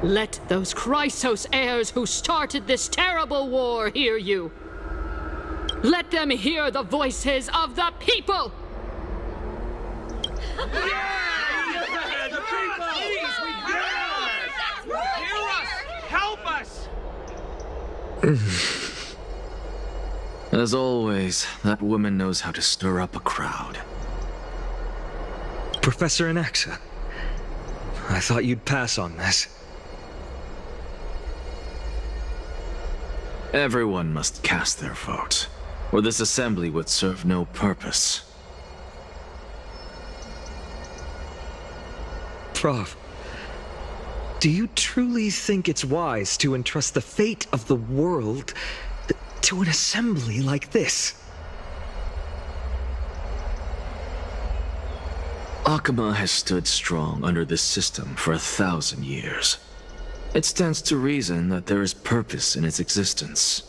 Let those Chrysos heirs who started this terrible war hear you. Let them hear the voices of the people! Help us! As always, that woman knows how to stir up a crowd. Professor Anaxa, I thought you'd pass on this. Everyone must cast their vote, or this assembly would serve no purpose. Prof, do you truly think it's wise to entrust the fate of the world to an assembly like this? Akama has stood strong under this system for 1,000 years. It stands to reason that there is purpose in its existence.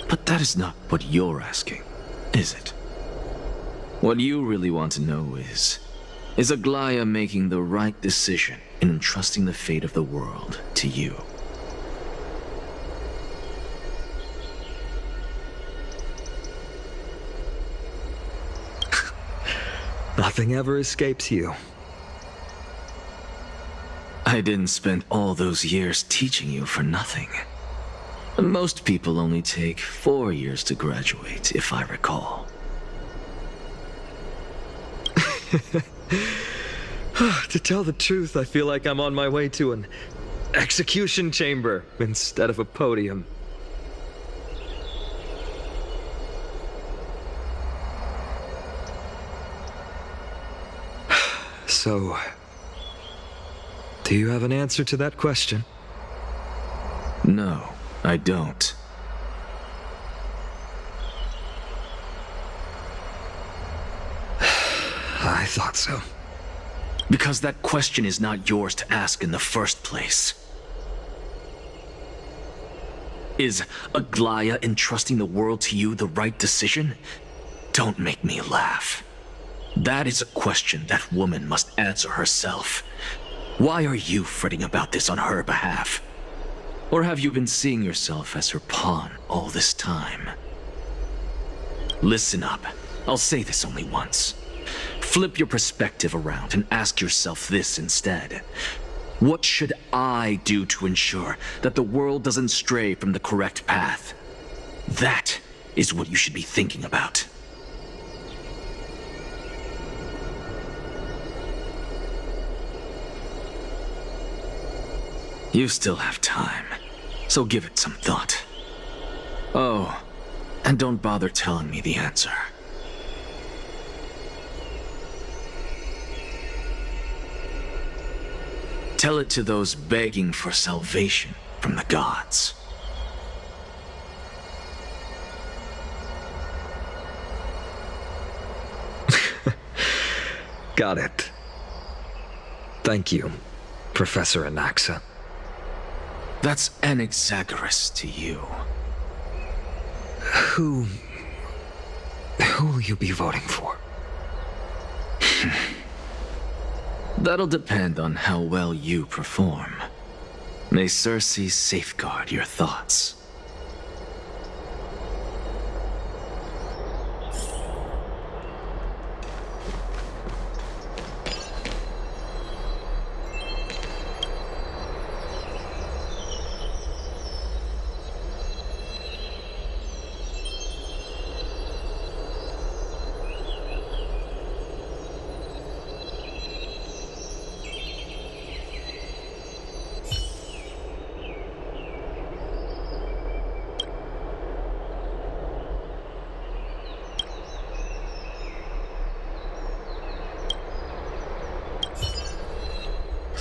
But that is not what you're asking, is it? What you really want to know is Aglaya making the right decision in entrusting the fate of the world to you? Nothing ever escapes you. I didn't spend all those years teaching you for nothing. Most people only take 4 years to graduate, if I recall. To tell the truth, I feel like I'm on my way to an execution chamber instead of a podium. So, do you have an answer to that question? No, I don't. I thought so. Because that question is not yours to ask in the first place. Is Aglaya entrusting the world to you the right decision? Don't make me laugh. That is a question that woman must answer herself. Why are you fretting about this on her behalf? Or have you been seeing yourself as her pawn all this time? Listen up. I'll say this only once. Flip your perspective around and ask yourself this instead. What should I do to ensure that the world doesn't stray from the correct path? That is what you should be thinking about. You still have time, so give it some thought. Oh, and don't bother telling me the answer. Tell it to those begging for salvation from the gods. Got it. Thank you, Professor Anaxa. That's Anaxagoras to you. Who will you be voting for? That'll depend on how well you perform. May Circe safeguard your thoughts.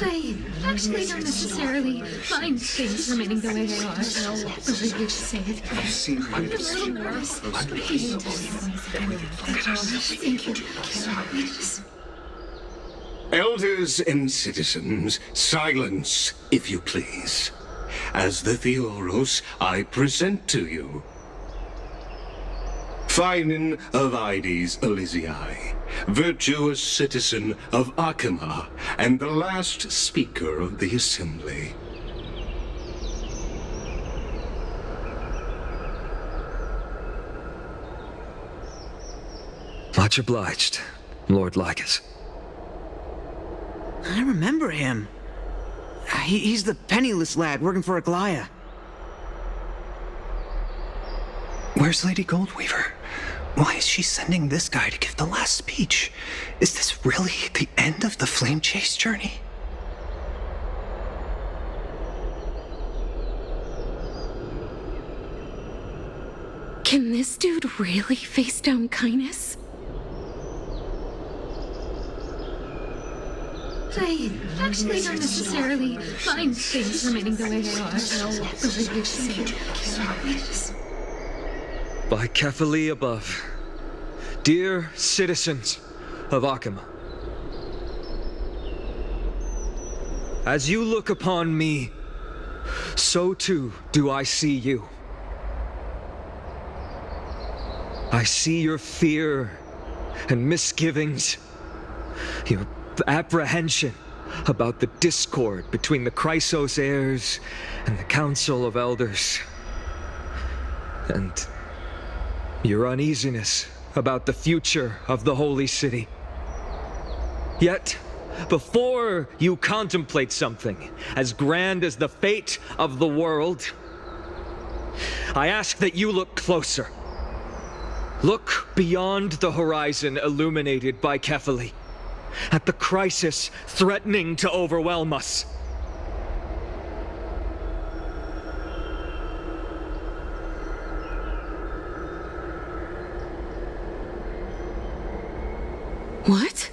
I actually don't necessarily mind things remaining the way they are. The way you say it. I'm a little nervous. Thank you. Elders and citizens, silence, if you please. As the Theoros, I present to you Phinin of Ides Elysiae, virtuous citizen of Akima, and the last speaker of the assembly. Much obliged, Lord Lycus. I remember him. He's the penniless lad working for Aglaya. Where's Lady Goldweaver? Why is she sending this guy to give the last speech? Is this really the end of the Flame Chase journey? Can this dude really face down kindness? I actually don't necessarily mind things remaining the way they are. By Kefali above, dear citizens of Akima, as you look upon me, so too do I see you. I see your fear and misgivings, your apprehension about the discord between the Chrysos heirs and the Council of Elders, and your uneasiness about the future of the Holy City. Yet, before you contemplate something as grand as the fate of the world, I ask that you look closer. Look beyond the horizon illuminated by Kefali, at the crisis threatening to overwhelm us. What?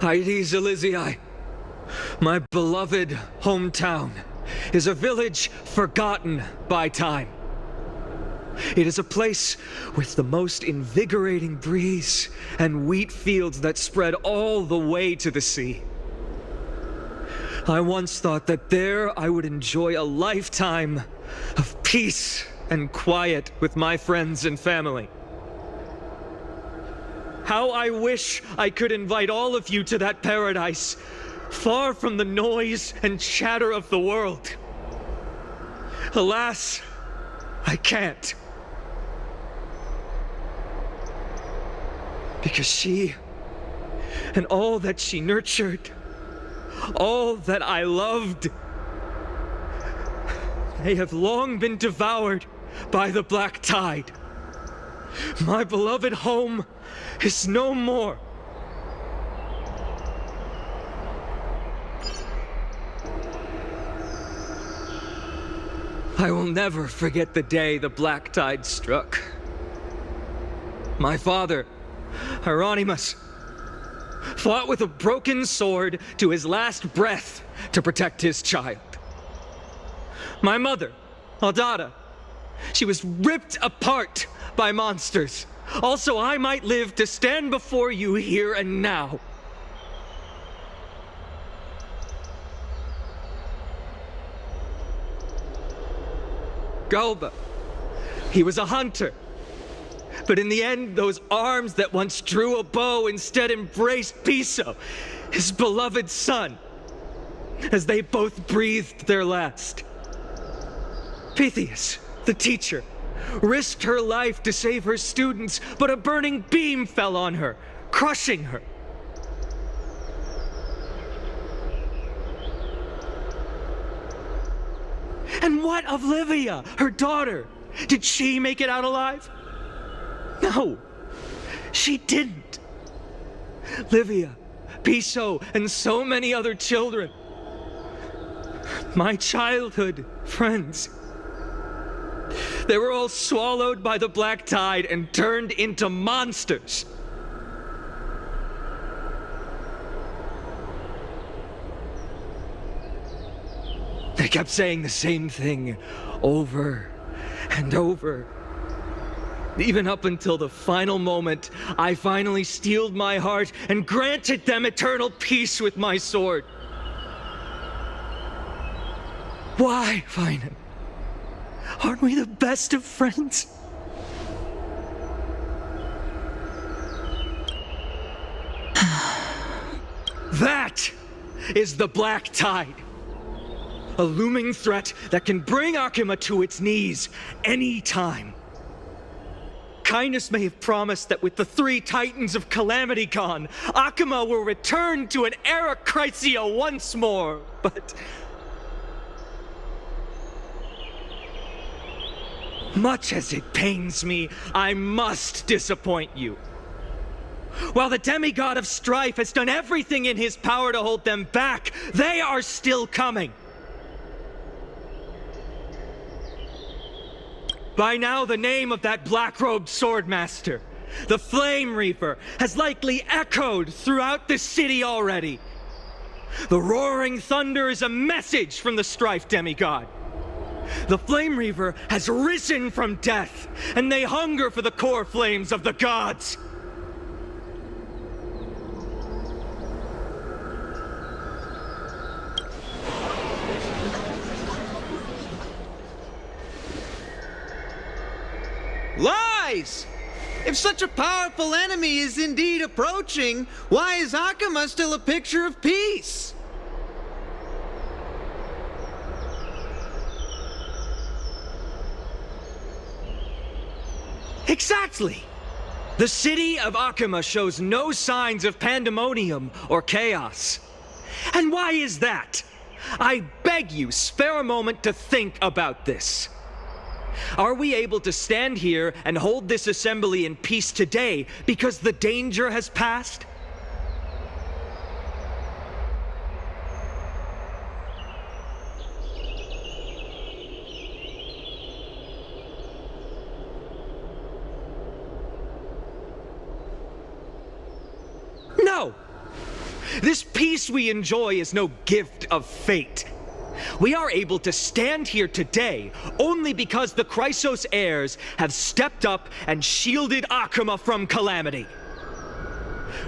Hydes Elysiae, my beloved hometown, is a village forgotten by time. It is a place with the most invigorating breeze and wheat fields that spread all the way to the sea. I once thought that there I would enjoy a lifetime of peace and quiet with my friends and family. How I wish I could invite all of you to that paradise, far from the noise and chatter of the world. Alas, I can't. Because she, and all that she nurtured, all that I loved, they have long been devoured by the black tide. My beloved home is no more. I will never forget the day the black tide struck. My father, Hieronymus, fought with a broken sword to his last breath to protect his child. My mother, Aldada, she was ripped apart by monsters. Also, I might live to stand before you here and now. Galba, he was a hunter. But in the end, those arms that once drew a bow instead embraced Piso, his beloved son, as they both breathed their last. Pythias, the teacher, risked her life to save her students, but a burning beam fell on her, crushing her. And what of Livia, her daughter? Did she make it out alive? No, she didn't. Livia, Piso, and so many other children. My childhood friends. They were all swallowed by the black tide and turned into monsters. They kept saying the same thing over and over. Even up until the final moment, I finally steeled my heart and granted them eternal peace with my sword. Why, Finan? Aren't we the best of friends? That is the Black Tide. A looming threat that can bring Akuma to its knees any time. Kindness may have promised that with the 3 Titans of Calamity gone, Akuma will return to an era Chrysia once more, but... much as it pains me, I must disappoint you. While the demigod of strife has done everything in his power to hold them back, they are still coming. By now, the name of that black-robed swordmaster, the Flame Reaper, has likely echoed throughout the city already. The roaring thunder is a message from the strife demigod. The Flame Reaper has risen from death, and they hunger for the core flames of the gods. Lies! If such a powerful enemy is indeed approaching, why is Akuma still a picture of peace? Exactly! The city of Akuma shows no signs of pandemonium or chaos. And why is that? I beg you, spare a moment to think about this. Are we able to stand here and hold this assembly in peace today because the danger has passed? No! This peace we enjoy is no gift of fate. We are able to stand here today only because the Chrysos heirs have stepped up and shielded Akuma from calamity.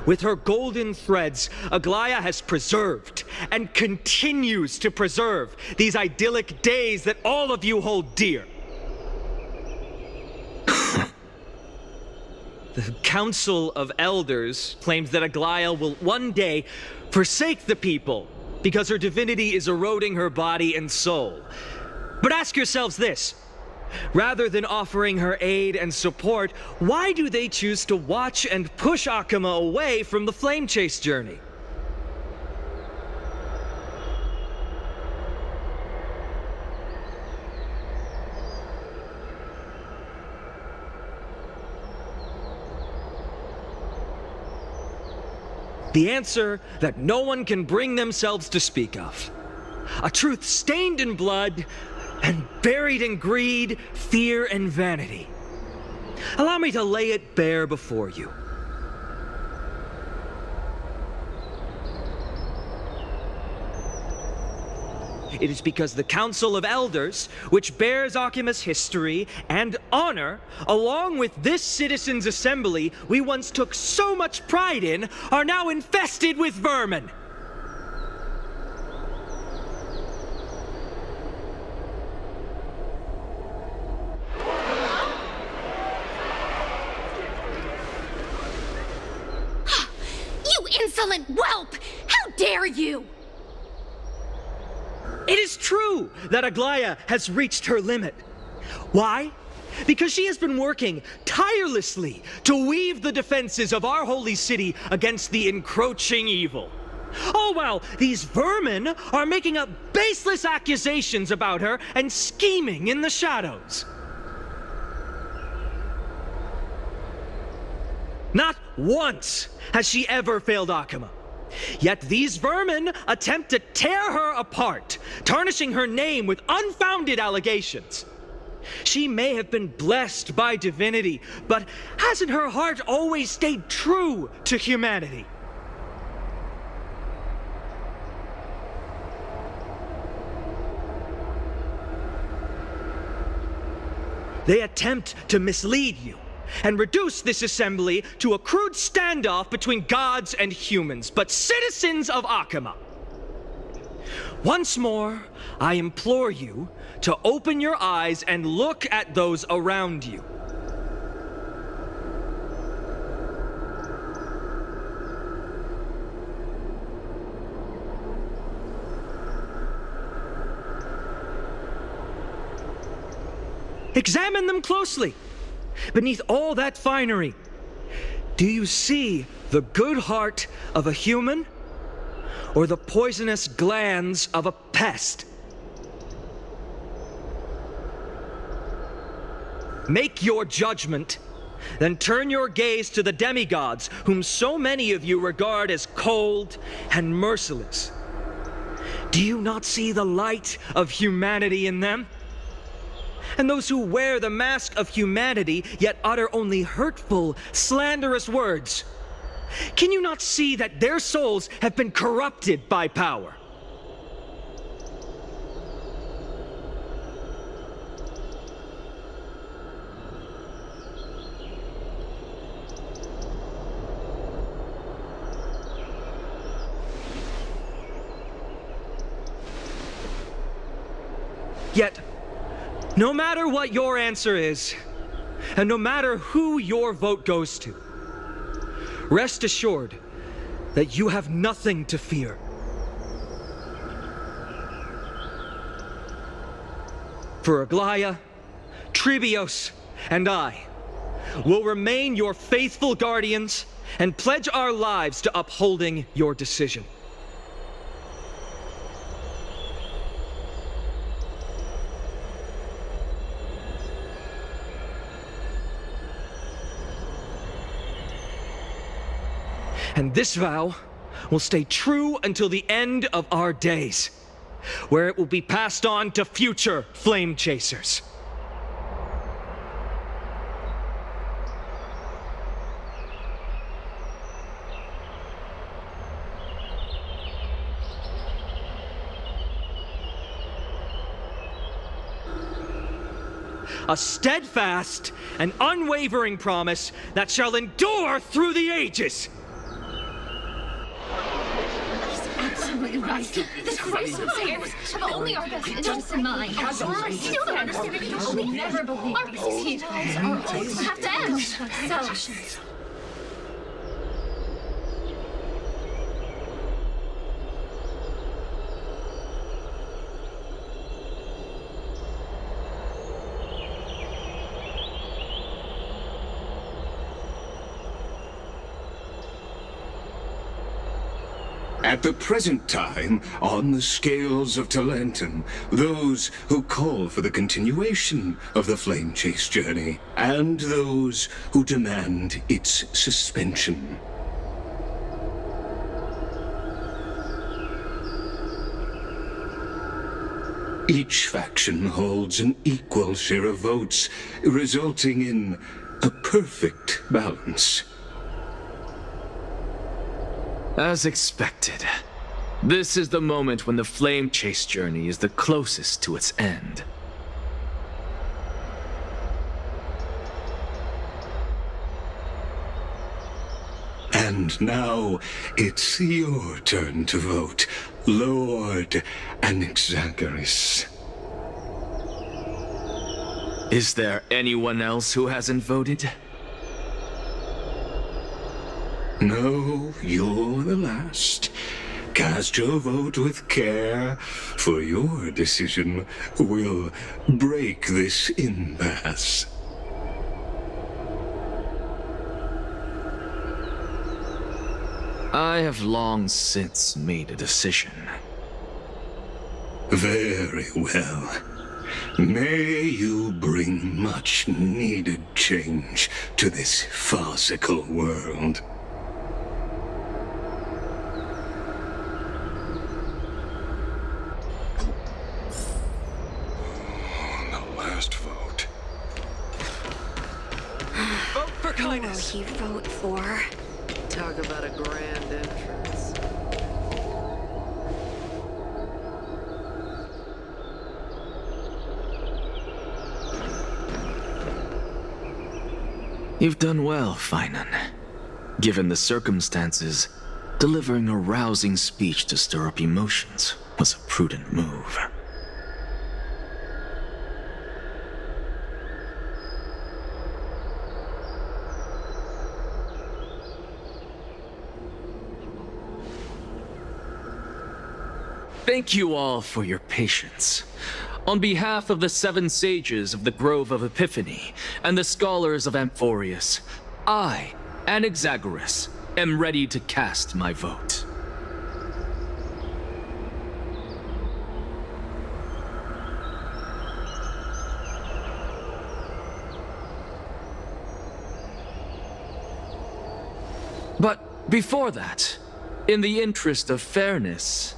With her golden threads, Aglaya has preserved and continues to preserve these idyllic days that all of you hold dear. The Council of Elders claims that Aglaya will one day forsake the people because her divinity is eroding her body and soul. But ask yourselves this. Rather than offering her aid and support, why do they choose to watch and push Akuma away from the Flame Chase journey? The answer that no one can bring themselves to speak of. A truth stained in blood and buried in greed, fear, and vanity. Allow me to lay it bare before you. It is because the Council of Elders, which bears Akuma's history and honor, along with this citizens' assembly we once took so much pride in, are now infested with vermin. You insolent whelp! How dare you! It is true that Aglaya has reached her limit. Why? Because she has been working tirelessly to weave the defenses of our holy city against the encroaching evil. All while these vermin are making up baseless accusations about her and scheming in the shadows. Not once has she ever failed Akuma. Yet these vermin attempt to tear her apart, tarnishing her name with unfounded allegations. She may have been blessed by divinity, but hasn't her heart always stayed true to humanity? They attempt to mislead you and reduce this assembly to a crude standoff between gods and humans, but citizens of Akuma. Once more, I implore you to open your eyes and look at those around you. Examine them closely. Beneath all that finery, do you see the good heart of a human or the poisonous glands of a pest? Make your judgment, then turn your gaze to the demigods, whom so many of you regard as cold and merciless. Do you not see the light of humanity in them? And those who wear the mask of humanity, yet utter only hurtful, slanderous words, can you not see that their souls have been corrupted by power? Yet, no matter what your answer is, and no matter who your vote goes to, rest assured that you have nothing to fear. For Aglaya, Tribios, and I will remain your faithful guardians and pledge our lives to upholding your decision. And this vow will stay true until the end of our days, where it will be passed on to future flame chasers. A steadfast and unwavering promise that shall endure through the ages. Absolutely right. The Christ's heirs have only our best interests in mind. I still don't understand it. I will never believe our peace times are always have to end. So, At the present time, on the scales of Talentum, those who call for the continuation of the Flame Chase journey, and those who demand its suspension. Each faction holds an equal share of votes, resulting in a perfect balance. As expected, this is the moment when the Flame Chase journey is the closest to its end. And now, it's your turn to vote, Lord Anaxagoras. Is there anyone else who hasn't voted? No, you're the last. Cast your vote with care, for your decision will break this impasse. I have long since made a decision. Very well. May you bring much needed change to this farcical world. Vote for kindness. Who will he vote for? Talk about a grand entrance. You've done well, Finan. Given the circumstances, delivering a rousing speech to stir up emotions was a prudent move. Thank you all for your patience. on behalf of the 7 sages of the Grove of Epiphany and the scholars of Amphorius, I, Anaxagoras, am ready to cast my vote. But before that, in the interest of fairness,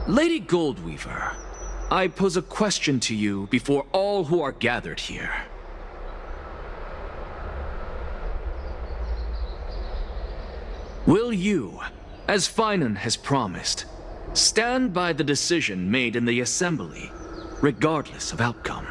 Lady Goldweaver, I pose a question to you before all who are gathered here. Will you, as Finan has promised, stand by the decision made in the Assembly, regardless of outcome?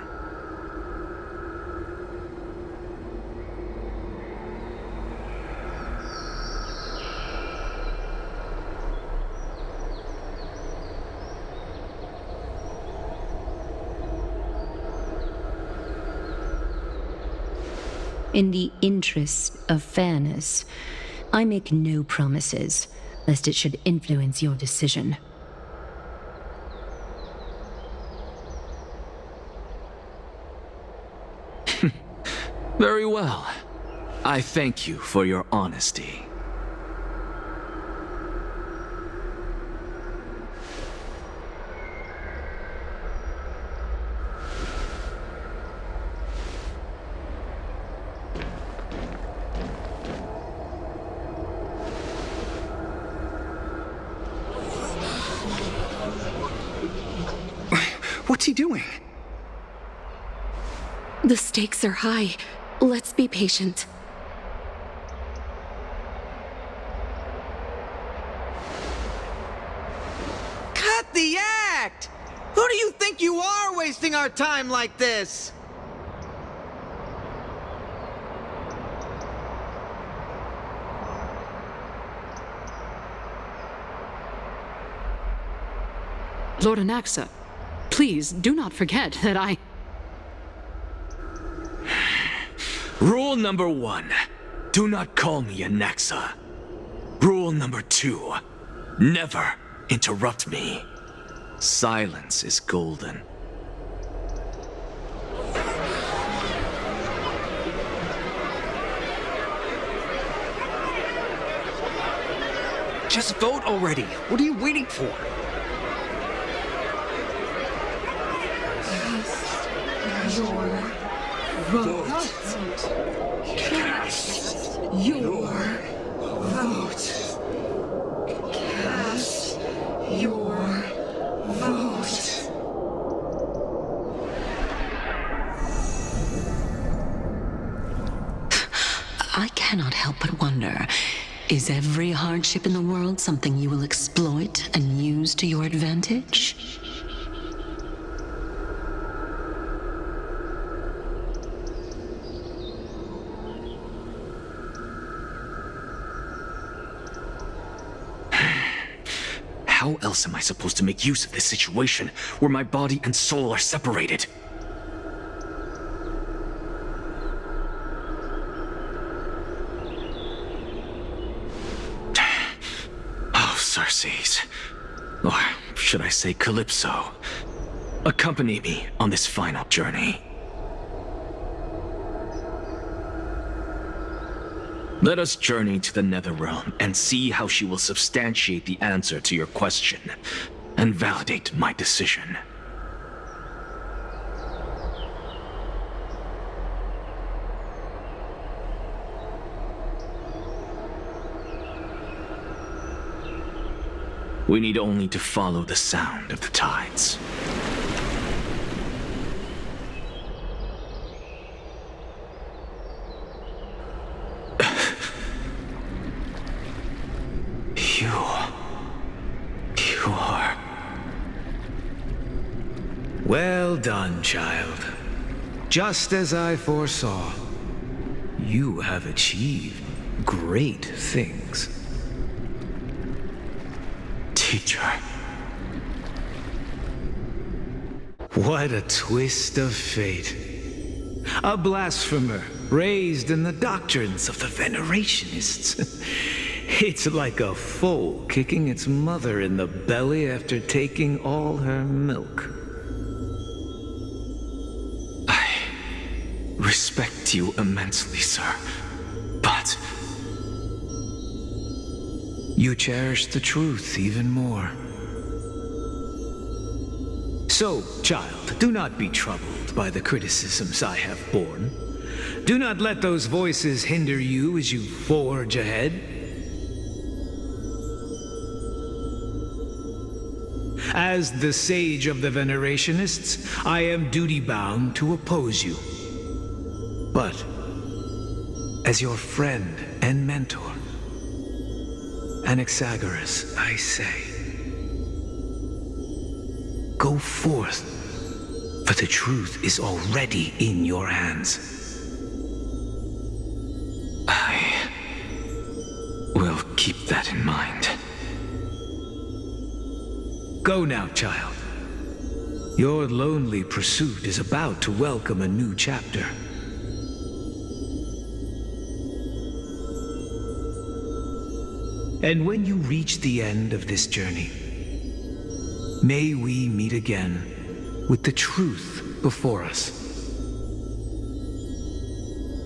In the interest of fairness, I make no promises, lest it should influence your decision. Very well. I thank you for your honesty. What's he doing? The stakes are high. Let's be patient. Cut the act! Who do you think you are wasting our time like this? Lord Anaxa, please do not forget that I... Rule number 1, do not call me Anaxa. Rule number 2, never interrupt me. Silence is golden. Just vote already. What are you waiting for? Cast your vote. Cast your vote. I cannot help but wonder, is every hardship in the world something you will exploit and use to your advantage? How else am I supposed to make use of this situation where my body and soul are separated? Oh, Circes. Or should I say Calypso. Accompany me on this final journey. Let us journey to the Netherrealm and see how she will substantiate the answer to your question and validate my decision. We need only to follow the sound of the tides. You are... Well done, child. Just as I foresaw, you have achieved great things. Teacher. What a twist of fate. A blasphemer raised in the doctrines of the Venerationists. It's like a foal kicking its mother in the belly after taking all her milk. respect you immensely, sir. But you cherish the truth even more. So, child, do not be troubled by the criticisms I have borne. Do not let those voices hinder you as you forge ahead. As the sage of the Venerationists, I am duty-bound to oppose you. But, as your friend and mentor, Anaxagoras, I say, go forth, for the truth is already in your hands. I will keep that in mind. Go now, child. Your lonely pursuit is about to welcome a new chapter. And when you reach the end of this journey, may we meet again with the truth before us.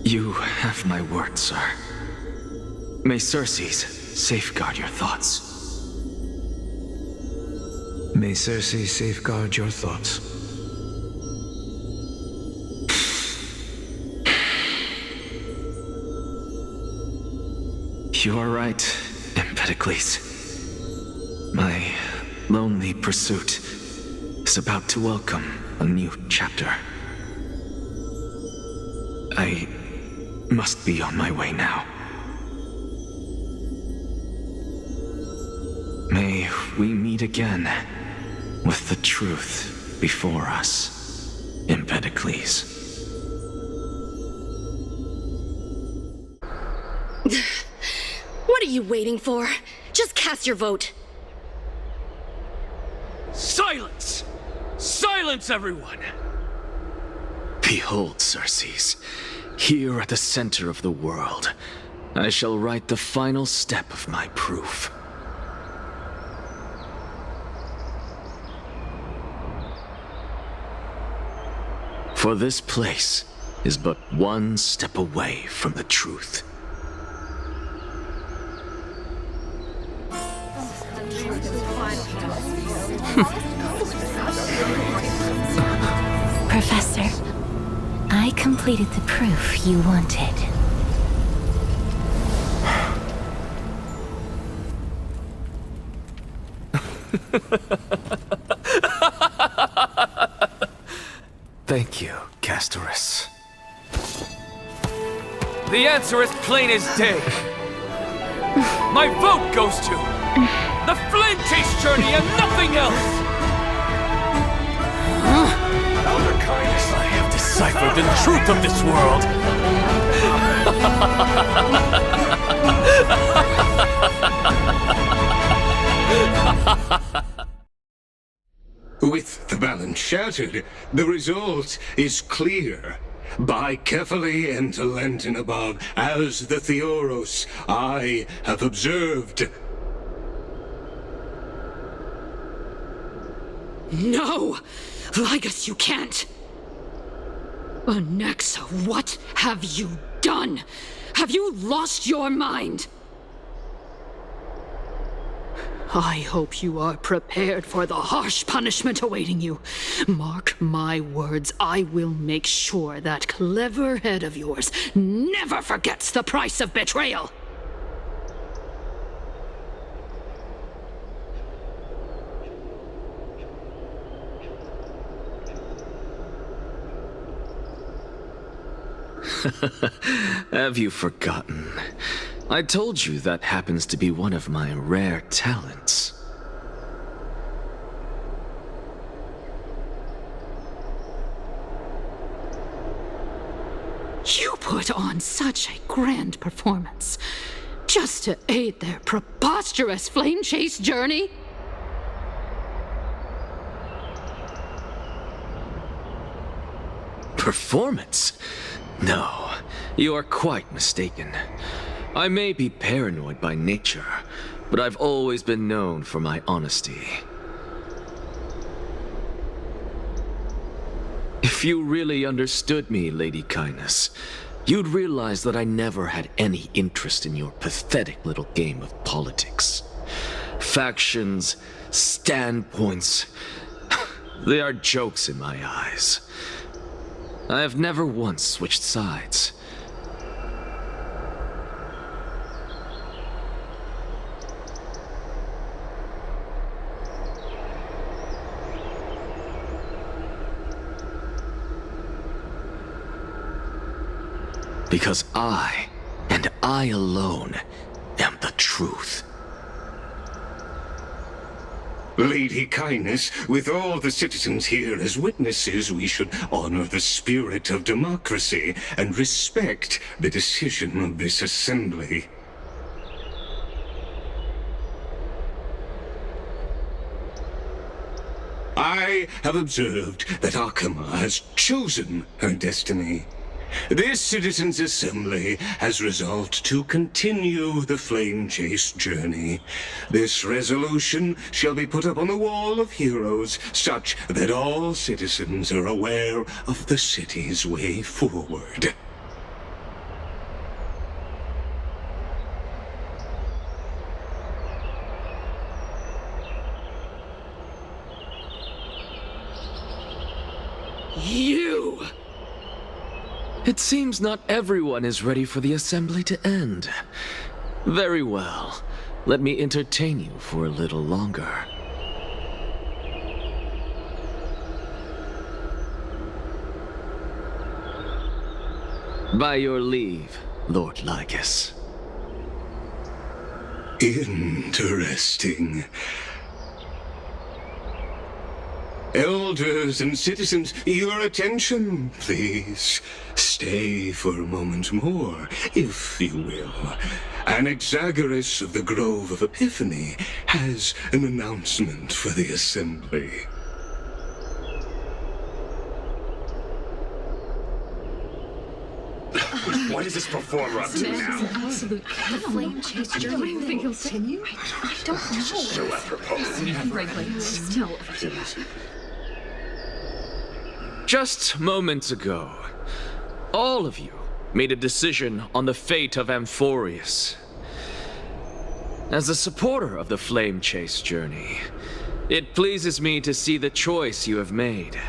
You have my word, sir. May Circes safeguard your thoughts. May Circe safeguard your thoughts. You are right, Empedocles. My lonely pursuit is about to welcome a new chapter. I must be on my way now. May we meet again with the truth before us, Empedocles. What are you waiting for? Just cast your vote. Silence! Silence, everyone! Behold, Circes, here at the center of the world, I shall write the final step of my proof. For this place is but one step away from the truth. Professor, I completed the proof you wanted. Thank you, Castorus. The answer is plain as day. My vote goes to the Flame Chase Journey and nothing else! Elder Kindness, I have deciphered the truth of this world. With the balance shattered, the result is clear. By carefully enter Lenten above, as the Theoros I have observed. No! Ligus, you can't! Anaxa, what have you done? Have you lost your mind? I hope you are prepared for the harsh punishment awaiting you. Mark my words, I will make sure that clever head of yours never forgets the price of betrayal. Have you forgotten? I told you that happens to be one of my rare talents. You put on such a grand performance, just to aid their preposterous flame chase journey? Performance? No, you are quite mistaken. I may be paranoid by nature, but I've always been known for my honesty. If If you really understood me, Lady Kindness, you'd realize that I never had any interest in your pathetic little game of politics. Factions, standpoints, they are jokes in my eyes. I have never once switched sides. Because I, and I alone, am the truth. Lady Kindness, with all the citizens here as witnesses, we should honor the spirit of democracy and respect the decision of this assembly. I have observed that Akama has chosen her destiny. This citizens' assembly has resolved to continue the flame chase journey. This resolution shall be put up on the wall of heroes, such that all citizens are aware of the city's way forward. You! It seems not everyone is ready for the assembly to end. Very well. Let me entertain you for a little longer. By your leave, Lord Lygus. Interesting. Elders and citizens, your attention, please. Stay for a moment more, if you will. Anaxagoras of the Grove of Epiphany has an announcement for the assembly. What is this performer up to now? Absolute flame chase journey. What do you think he'll continue? I don't know. So apropos. Frankly, still. Just moments ago, all of you made a decision on the fate of Amphorius. As a supporter of the Flame Chase journey, it pleases me to see the choice you have made.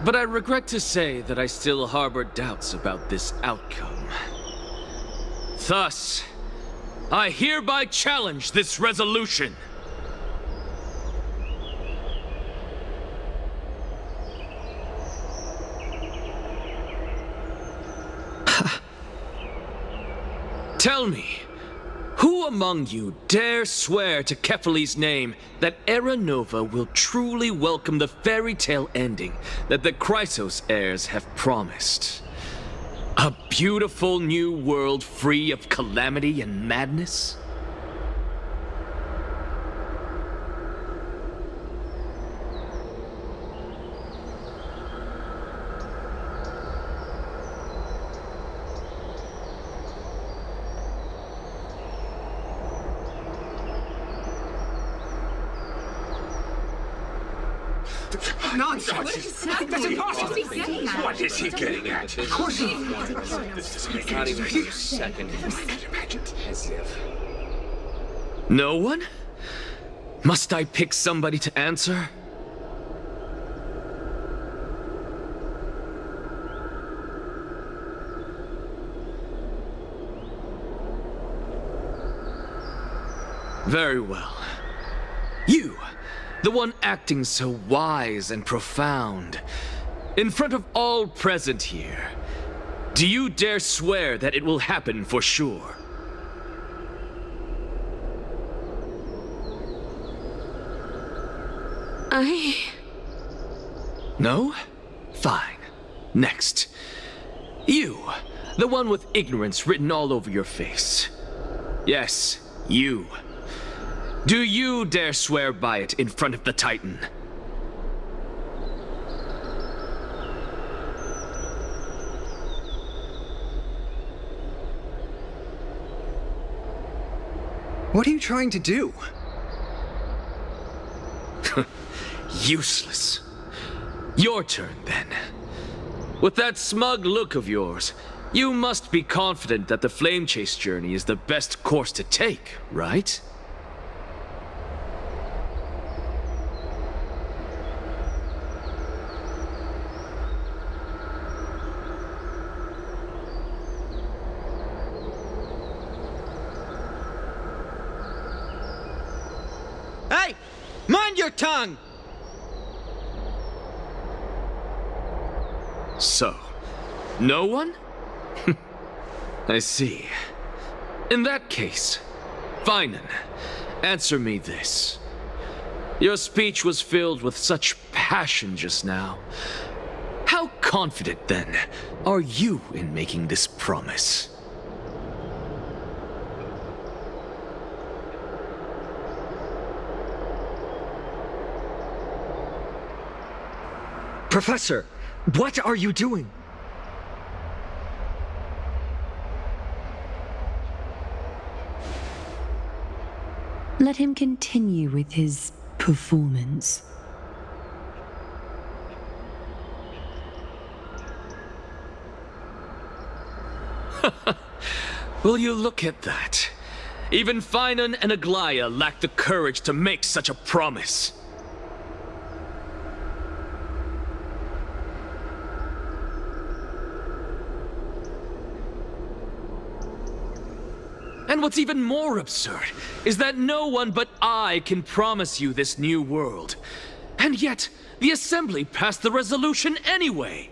But I regret to say that I still harbor doubts about this outcome. Thus, I hereby challenge this resolution. Tell me, who among you dare swear to Kefali's name that Era Nova will truly welcome the fairy tale ending that the Chrysos heirs have promised? A beautiful new world free of calamity and madness? Nonsense! That's impossible! What is he getting at? Of course he... This doesn't make Not any even sense. a second. I can imagine. As if... No one? Must I pick somebody to answer? Very well. You! The one acting so wise and profound. In front of all present here, do you dare swear that it will happen for sure? No? Fine. Next. You, the one with ignorance written all over your face. Yes, you. Do you dare swear by it in front of the Titan? What are you trying to do? Useless. Your turn, then. With that smug look of yours, you must be confident that the flame chase journey is the best course to take, right? Hey! Mind your tongue! So, no one? I see. In that case, Finan, answer me this. Your speech was filled with such passion just now. How confident, then, are you in making this promise? Professor, what are you doing? Let him continue with his performance. Will you look at that? Even Finan and Aglaya lack the courage to make such a promise. And what's even more absurd is that no one but I can promise you this new world. And yet, the Assembly passed the resolution anyway.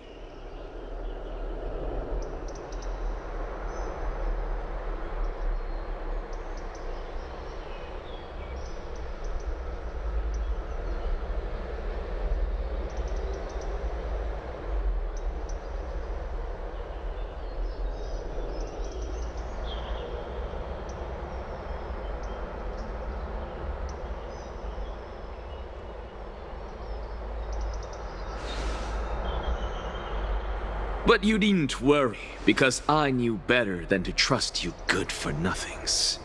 But you needn't worry, because I knew better than to trust you good-for-nothings.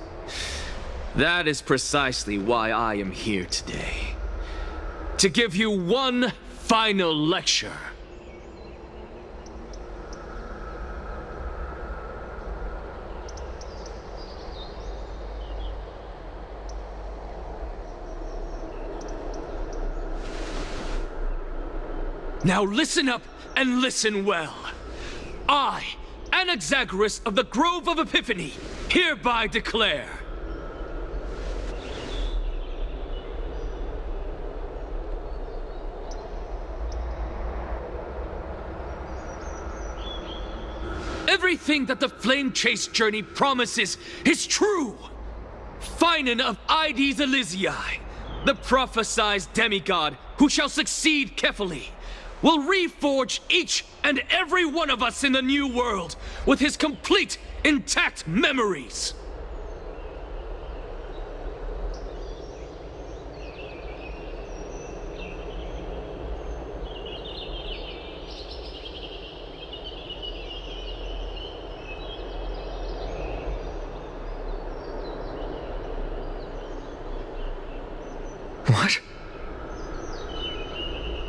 That is precisely why I am here today. To give you one final lecture. Now listen up and listen well. I, Anaxagoras of the Grove of Epiphany, hereby declare. Everything that the Flame Chase journey promises is true. Finan of Ides Elysiae, the prophesized demigod who shall succeed Kefali, will reforge each and every one of us in the new world with his complete, intact memories. What?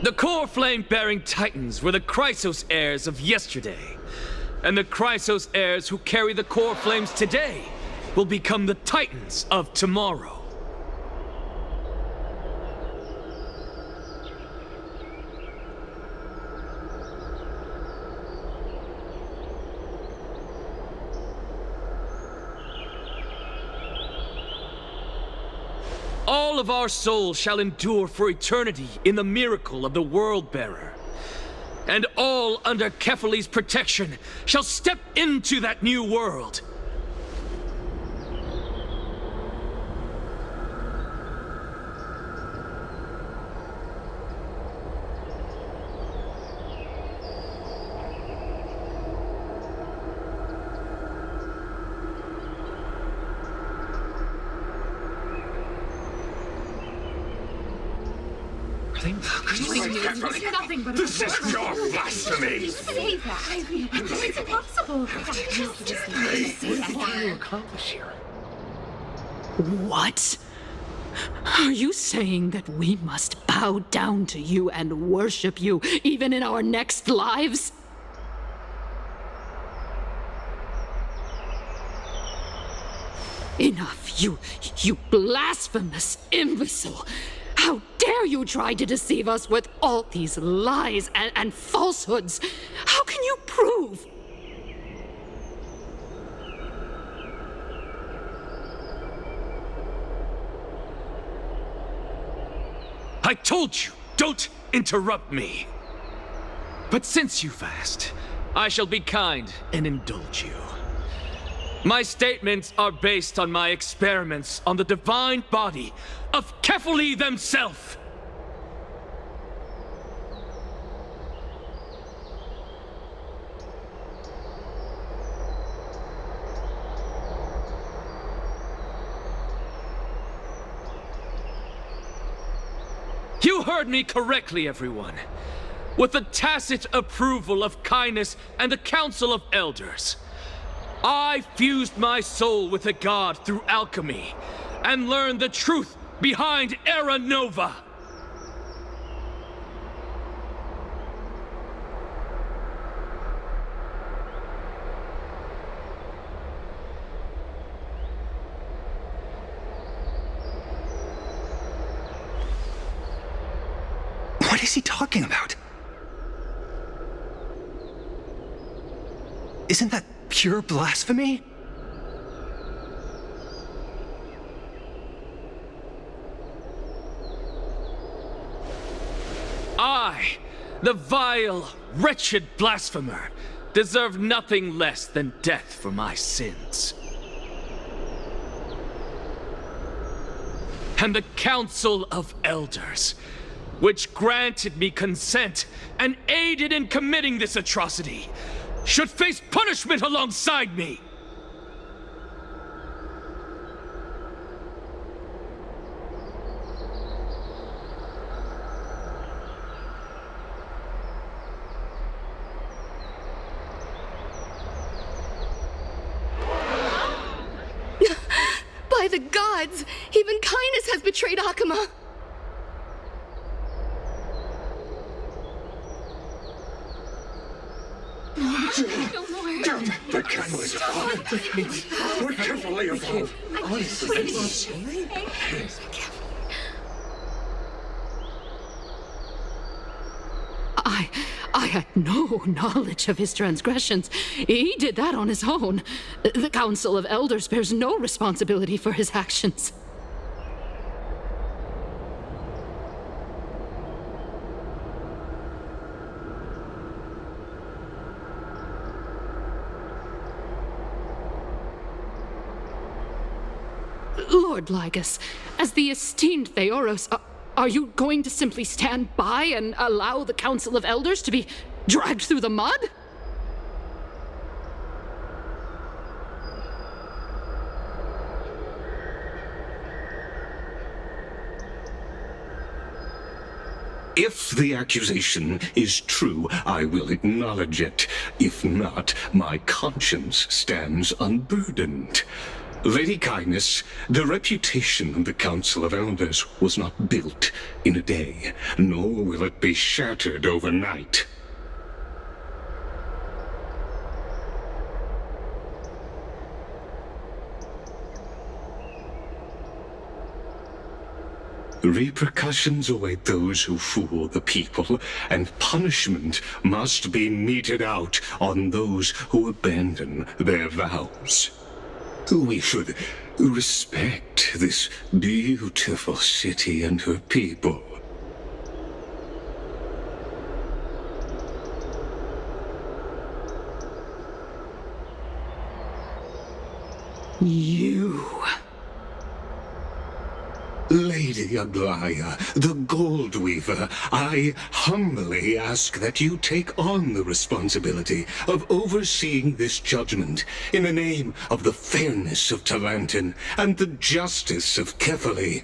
The core flame-bearing titans were the Chrysos heirs of yesterday. And the Chrysos heirs who carry the core flames today will become the titans of tomorrow. All of our souls shall endure for eternity in the miracle of the World-Bearer. And all under Kefali's protection shall step into that new world. This is pure blasphemy! Say that. It's impossible. What do you accomplish here? What? Are you saying that we must bow down to you and worship you even in our next lives? Enough, you blasphemous imbecile! How dare you try to deceive us with all these lies and falsehoods? How can you prove? I told you, don't interrupt me. But since you've asked, I shall be kind and indulge you. My statements are based on my experiments on the divine body of Kefali themselves. You heard me correctly, everyone. With the tacit approval of Kindness and the Council of Elders, I fused my soul with a god through alchemy and learned the truth behind Era Nova. What is he talking about? Isn't that pure blasphemy? I, the vile, wretched blasphemer, deserve nothing less than death for my sins. And the Council of Elders, which granted me consent and aided in committing this atrocity, should face punishment alongside me! By the gods! Even Kindness has betrayed Akuma! The camels are We're carefully evolved. I had no knowledge of his transgressions. He did that on his own. The Council of Elders bears no responsibility for his actions. Lord Lygus, as the esteemed Theoros, are you going to simply stand by and allow the Council of Elders to be dragged through the mud? If the accusation is true, I will acknowledge it. If not, my conscience stands unburdened. Lady Kindness, the reputation of the Council of Elders was not built in a day, nor will it be shattered overnight. Repercussions await those who fool the people, and punishment must be meted out on those who abandon their vows. We should respect this beautiful city and her people. You... Lady Aglaya, the Gold Weaver, I humbly ask that you take on the responsibility of overseeing this judgment in the name of the fairness of Talantin and the justice of Kefali.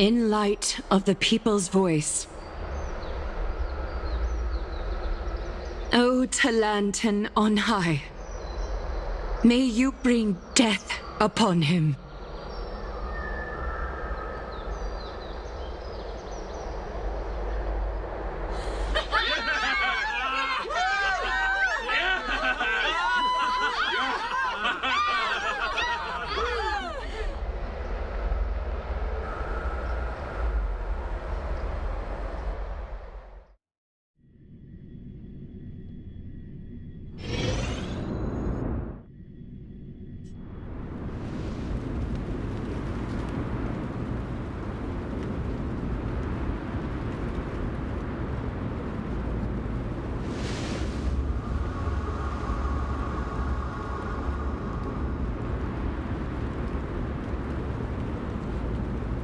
In light of the people's voice, O to Lantern on high, may you bring death upon him.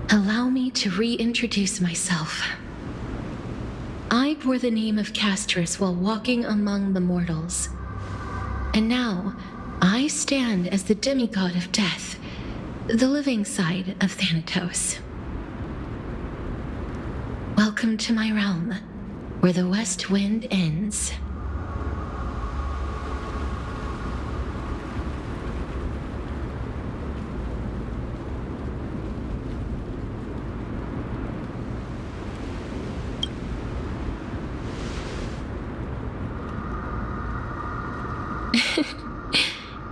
Allow me to reintroduce myself. I bore the name of Castris while walking among the mortals. And now, I stand as the demigod of death, the living side of Thanatos. Welcome to my realm, where the west wind ends.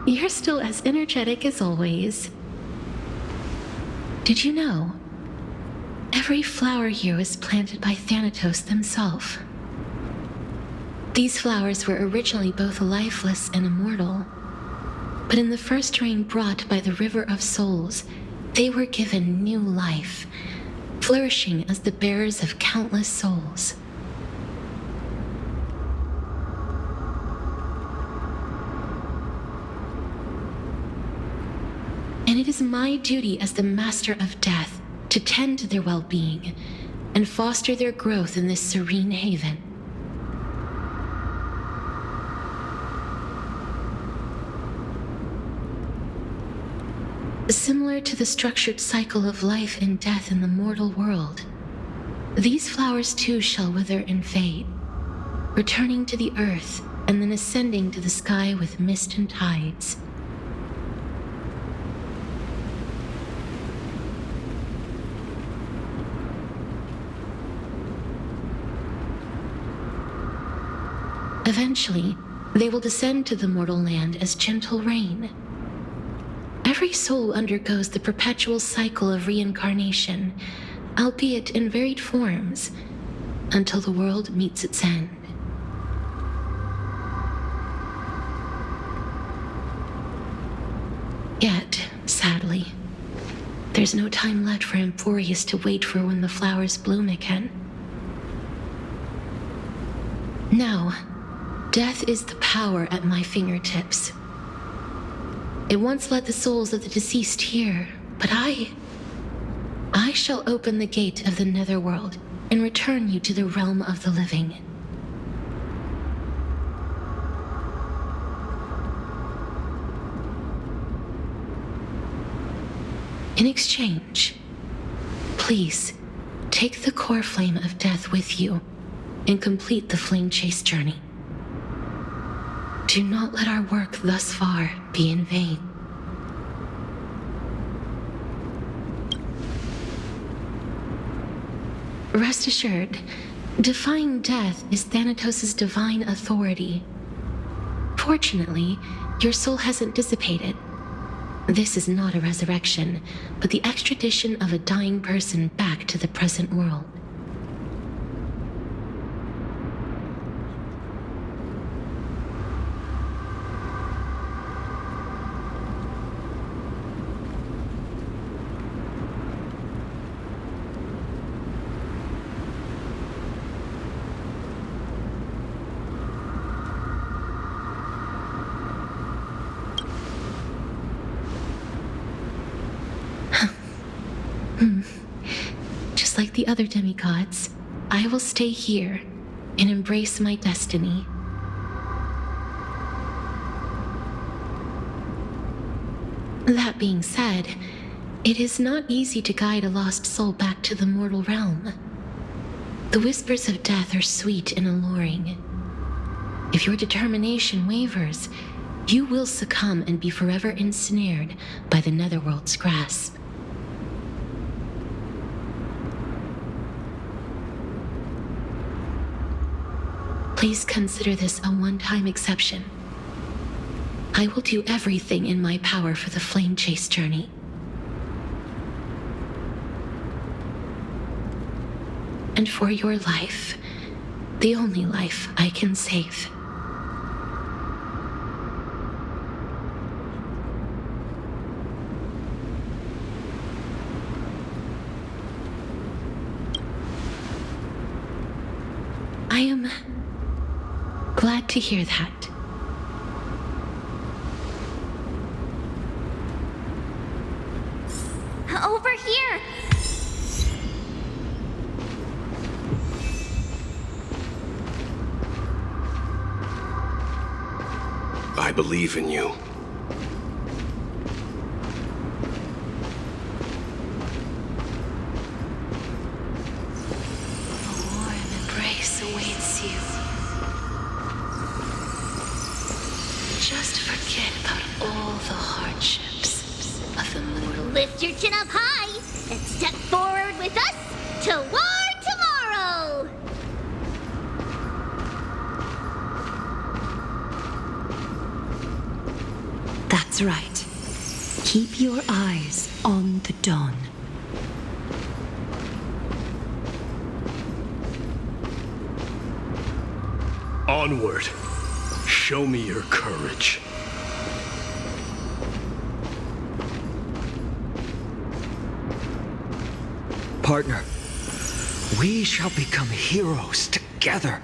You're still as energetic as always. Did you know? Every flower here was planted by Thanatos themselves. These flowers were originally both lifeless and immortal, but in the first rain brought by the River of Souls, they were given new life, flourishing as the bearers of countless souls. And it is my duty as the Master of Death to tend to their well-being and foster their growth in this serene haven. Similar to the structured cycle of life and death in the mortal world, these flowers too shall wither and fade, returning to the earth and then ascending to the sky with mist and tides. Eventually, they will descend to the mortal land as gentle rain. Every soul undergoes the perpetual cycle of reincarnation, albeit in varied forms, until the world meets its end. Yet, sadly, there's no time left for Emphorius to wait for when the flowers bloom again. Now, death is the power at my fingertips. It once led the souls of the deceased here, but I shall open the gate of the netherworld and return you to the realm of the living. In exchange, please take the core flame of death with you and complete the flame chase journey. Do not let our work thus far be in vain. Rest assured, defying death is Thanatos' divine authority. Fortunately, your soul hasn't dissipated. This is not a resurrection, but the extradition of a dying person back to the present world. Just like the other demigods, I will stay here and embrace my destiny. That being said, It is not easy to guide a lost soul back to the mortal realm. The whispers of death are sweet and alluring. If your determination wavers, you will succumb and be forever ensnared by the Netherworld's grasp. Please consider this a one-time exception. I will do everything in my power for the Flame Chase journey. And for your life, the only life I can save. I am glad to hear that. Over here! I believe in you. A warm embrace awaits you. Just forget about all the hardships of the mortal. Lift your chin up high and step forward with us toward tomorrow! That's right. Keep your eyes on the dawn. Onward. Show me your courage. Partner, we shall become heroes together.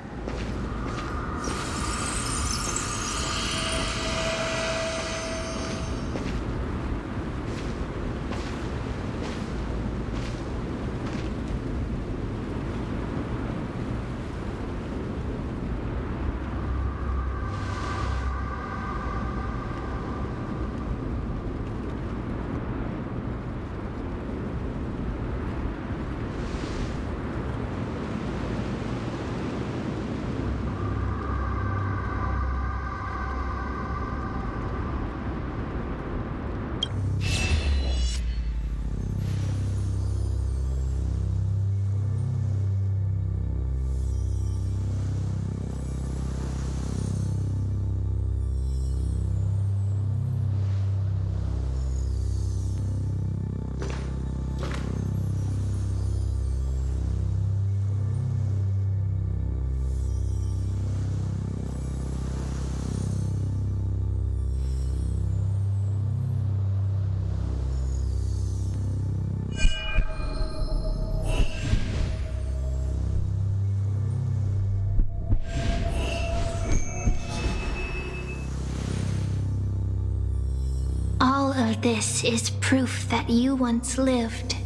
All of this is proof that you once lived.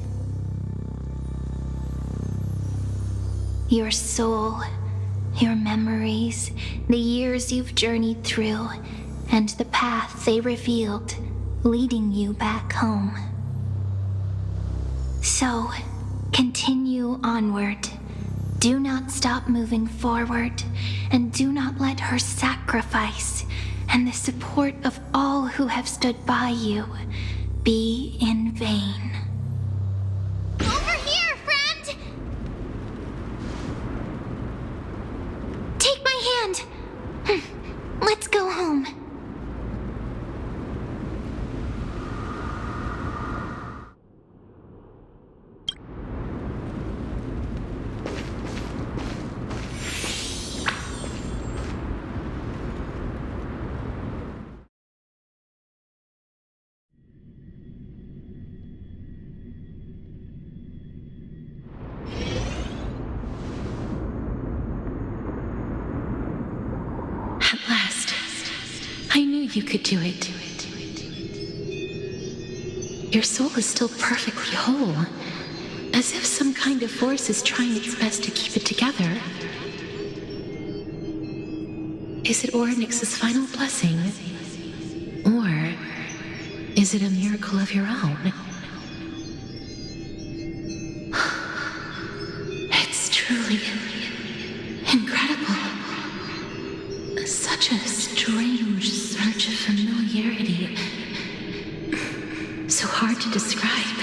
Your soul, your memories, the years you've journeyed through, and the path they revealed, leading you back home. So, continue onward. Do not stop moving forward, and do not let her sacrifice and the support of all who have stood by you be in vain. Over here, friend! Take my hand. Let's go home. At last, I knew you could do it. Your soul is still perfectly whole, as if some kind of force is trying its best to keep it together. Is it Orynyx's final blessing? Or is it a miracle of your own? to describe.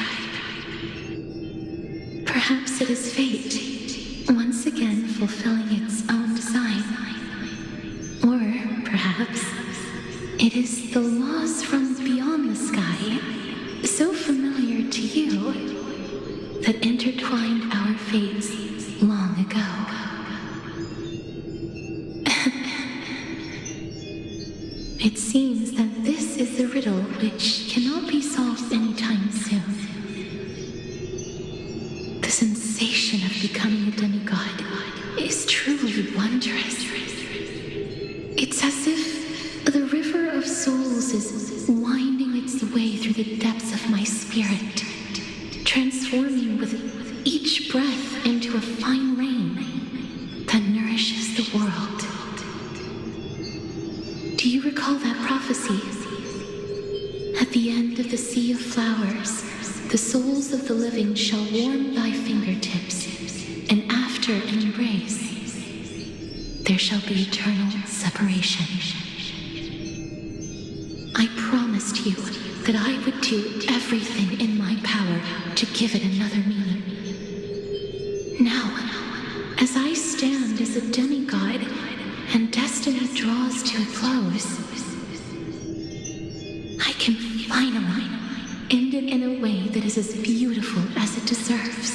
Perhaps it is fate, once again fulfilling its own design. Or perhaps it is the laws from beyond the sky, so familiar to you, that intertwined our fates long ago. It seems that this is the riddle which cannot be solved anytime soon. The sensation of becoming a demigod is truly wondrous. It's as if the river of souls is winding its way through the depths of my spirit, transforming with each breath into a fine rain that nourishes the world. Do you recall that prophecy? At the end of the sea of flowers, the souls of the living shall warm thy fingertips, and after an embrace, there shall be eternal separation. I promised you that I would do everything in my power to give it another meaning. Now, as I stand as a demigod and destiny draws to a close, I can finally end it in a way that is as beautiful as it deserves.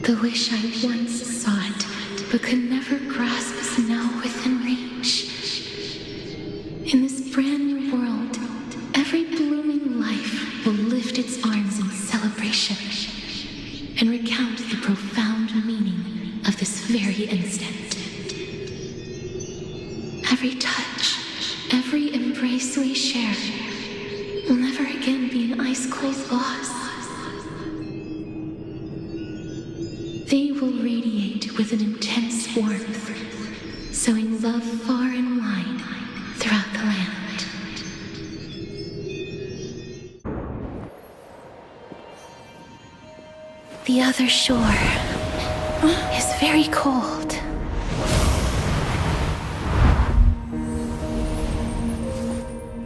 The wish I once sought but could never grasp is now within reach. In this brand new world, every blooming life will lift its arms in celebration and recount the profound meaning of this very instant. Every touch, every embrace we share will never again be an ice-cold loss. They will radiate with an intense warmth, sowing love far and wide throughout the land. The other shore is very cold.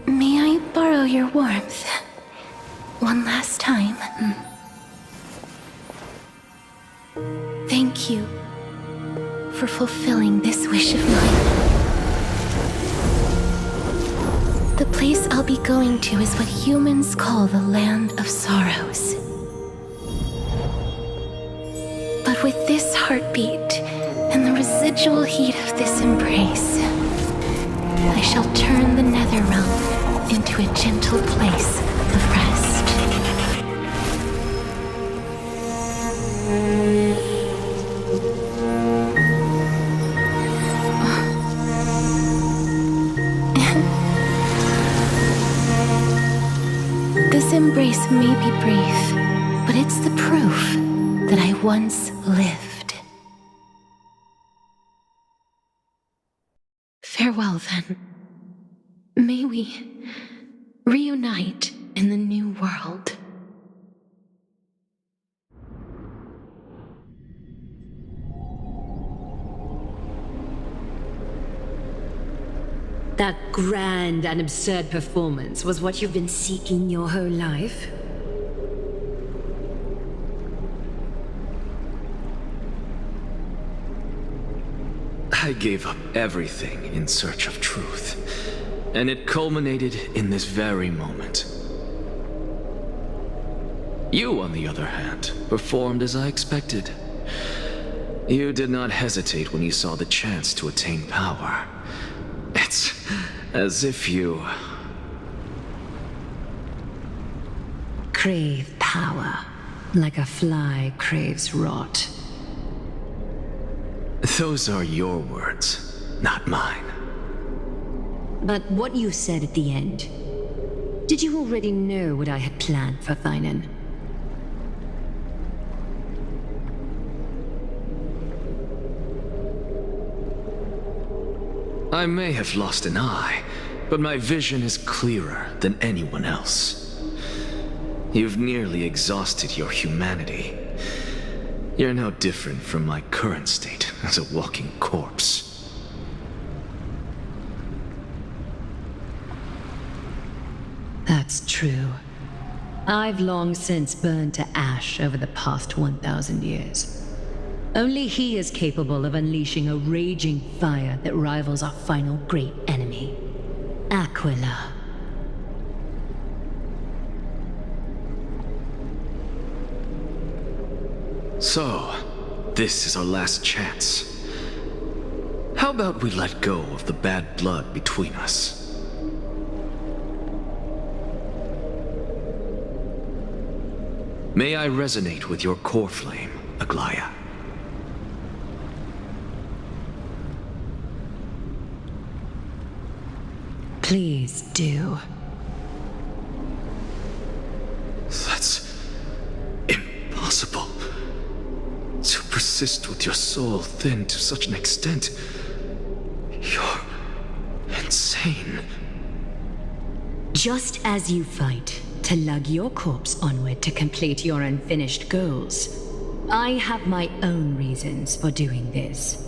May I borrow your warmth one last time? Thank you for fulfilling this wish of mine. The place I'll be going to is what humans call the Land of Sorrows. But with this heartbeat and the residual heat of this embrace, I shall turn the nether realm into a gentle place of rest. This embrace may be brief, but it's the proof that I once lived. Farewell, then. May we reunite in the new world. That grand and absurd performance was what you've been seeking your whole life? I gave up everything in search of truth, and it culminated in this very moment. You, on the other hand, performed as I expected. You did not hesitate when you saw the chance to attain power. It's as if you crave power, like a fly craves rot. Those are your words, not mine. But what you said at the end, did you already know what I had planned for Thynan? I may have lost an eye, but my vision is clearer than anyone else. You've nearly exhausted your humanity. You're no different from my current state as a walking corpse. That's true. I've long since burned to ash over the past 1,000 years. Only he is capable of unleashing a raging fire that rivals our final great enemy, Aquila. So, this is our last chance. How about we let go of the bad blood between us? May I resonate with your core flame, Aglaya? Please do. That's impossible. To persist with your soul thinned to such an extent. You're insane. Just as you fight to lug your corpse onward to complete your unfinished goals, I have my own reasons for doing this.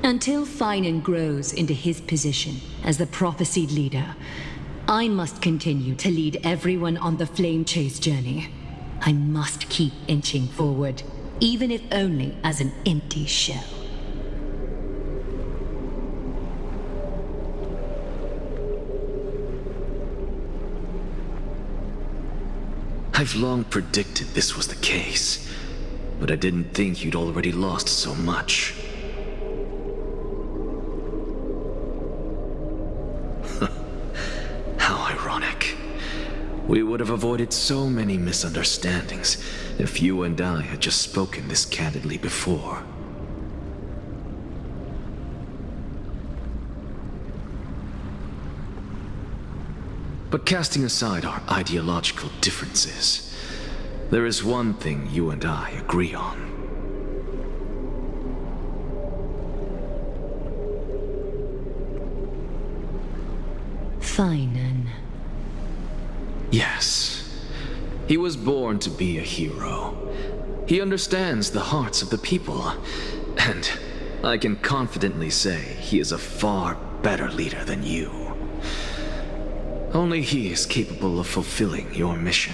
Until Finan grows into his position as the prophesied leader, I must continue to lead everyone on the flame chase journey. I must keep inching forward, even if only as an empty shell. I've long predicted this was the case, but I didn't think you'd already lost so much. How ironic. We would have avoided so many misunderstandings if you and I had just spoken this candidly before. But casting aside our ideological differences, there is one thing you and I agree on. Finan. Yes. He was born to be a hero. He understands the hearts of the people, and I can confidently say he is a far better leader than you. Only he is capable of fulfilling your mission.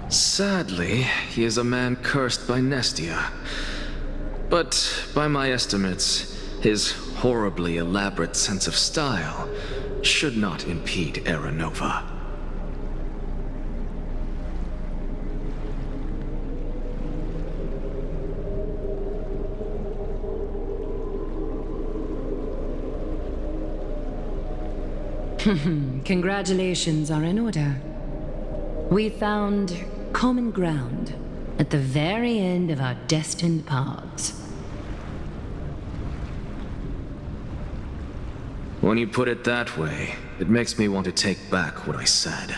Sadly, he is a man cursed by Nestia. But by my estimates, his horribly elaborate sense of style should not impede Era Nova. Congratulations are in order. We found common ground at the very end of our destined paths. When you put it that way, it makes me want to take back what I said.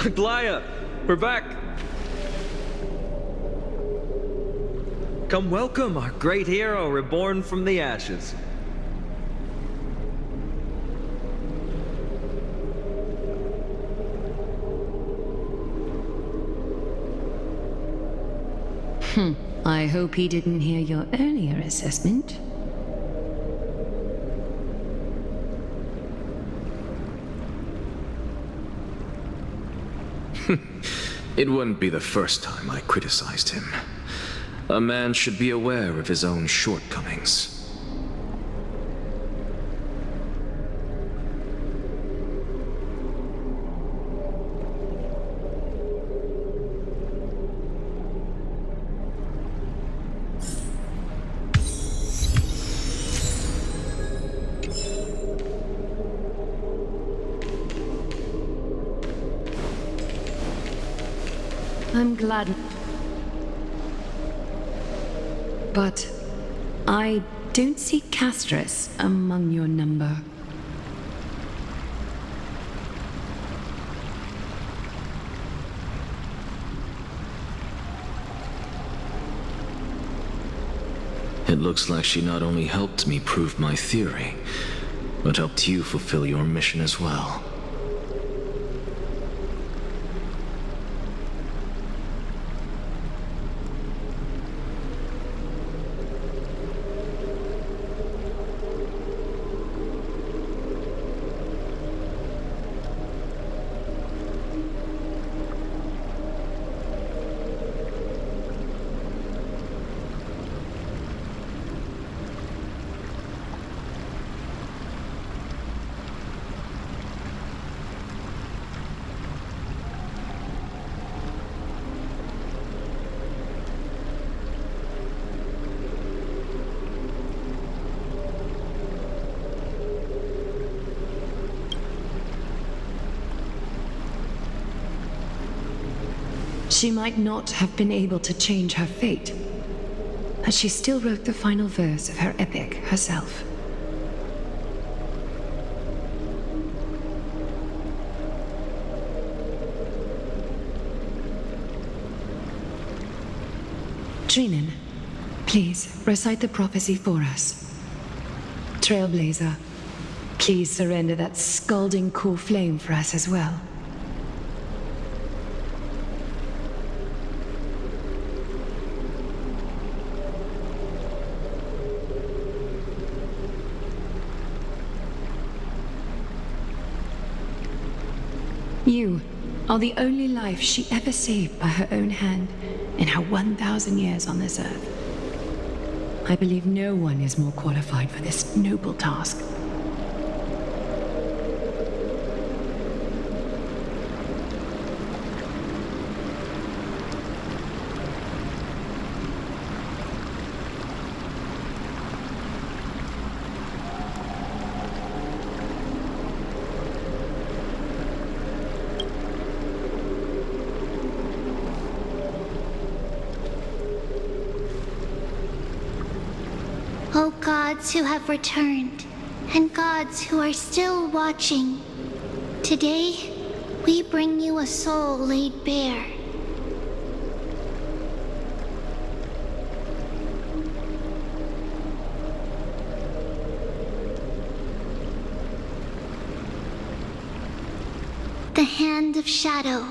Aglaya, we're back. Come welcome our great hero reborn from the ashes. I hope he didn't hear your earlier assessment. It wouldn't be the first time I criticized him. A man should be aware of his own shortcomings. I'm glad. But I don't see Castris among your number. It looks like she not only helped me prove my theory, but helped you fulfill your mission as well. She might not have been able to change her fate, but she still wrote the final verse of her epic herself. Trinen, please recite the prophecy for us. Trailblazer, please surrender that scalding cool flame for us as well. You are the only life she ever saved by her own hand in her 1,000 years on this earth. I believe no one is more qualified for this noble task. O gods who have returned, and gods who are still watching, today we bring you a soul laid bare. The Hand of Shadow,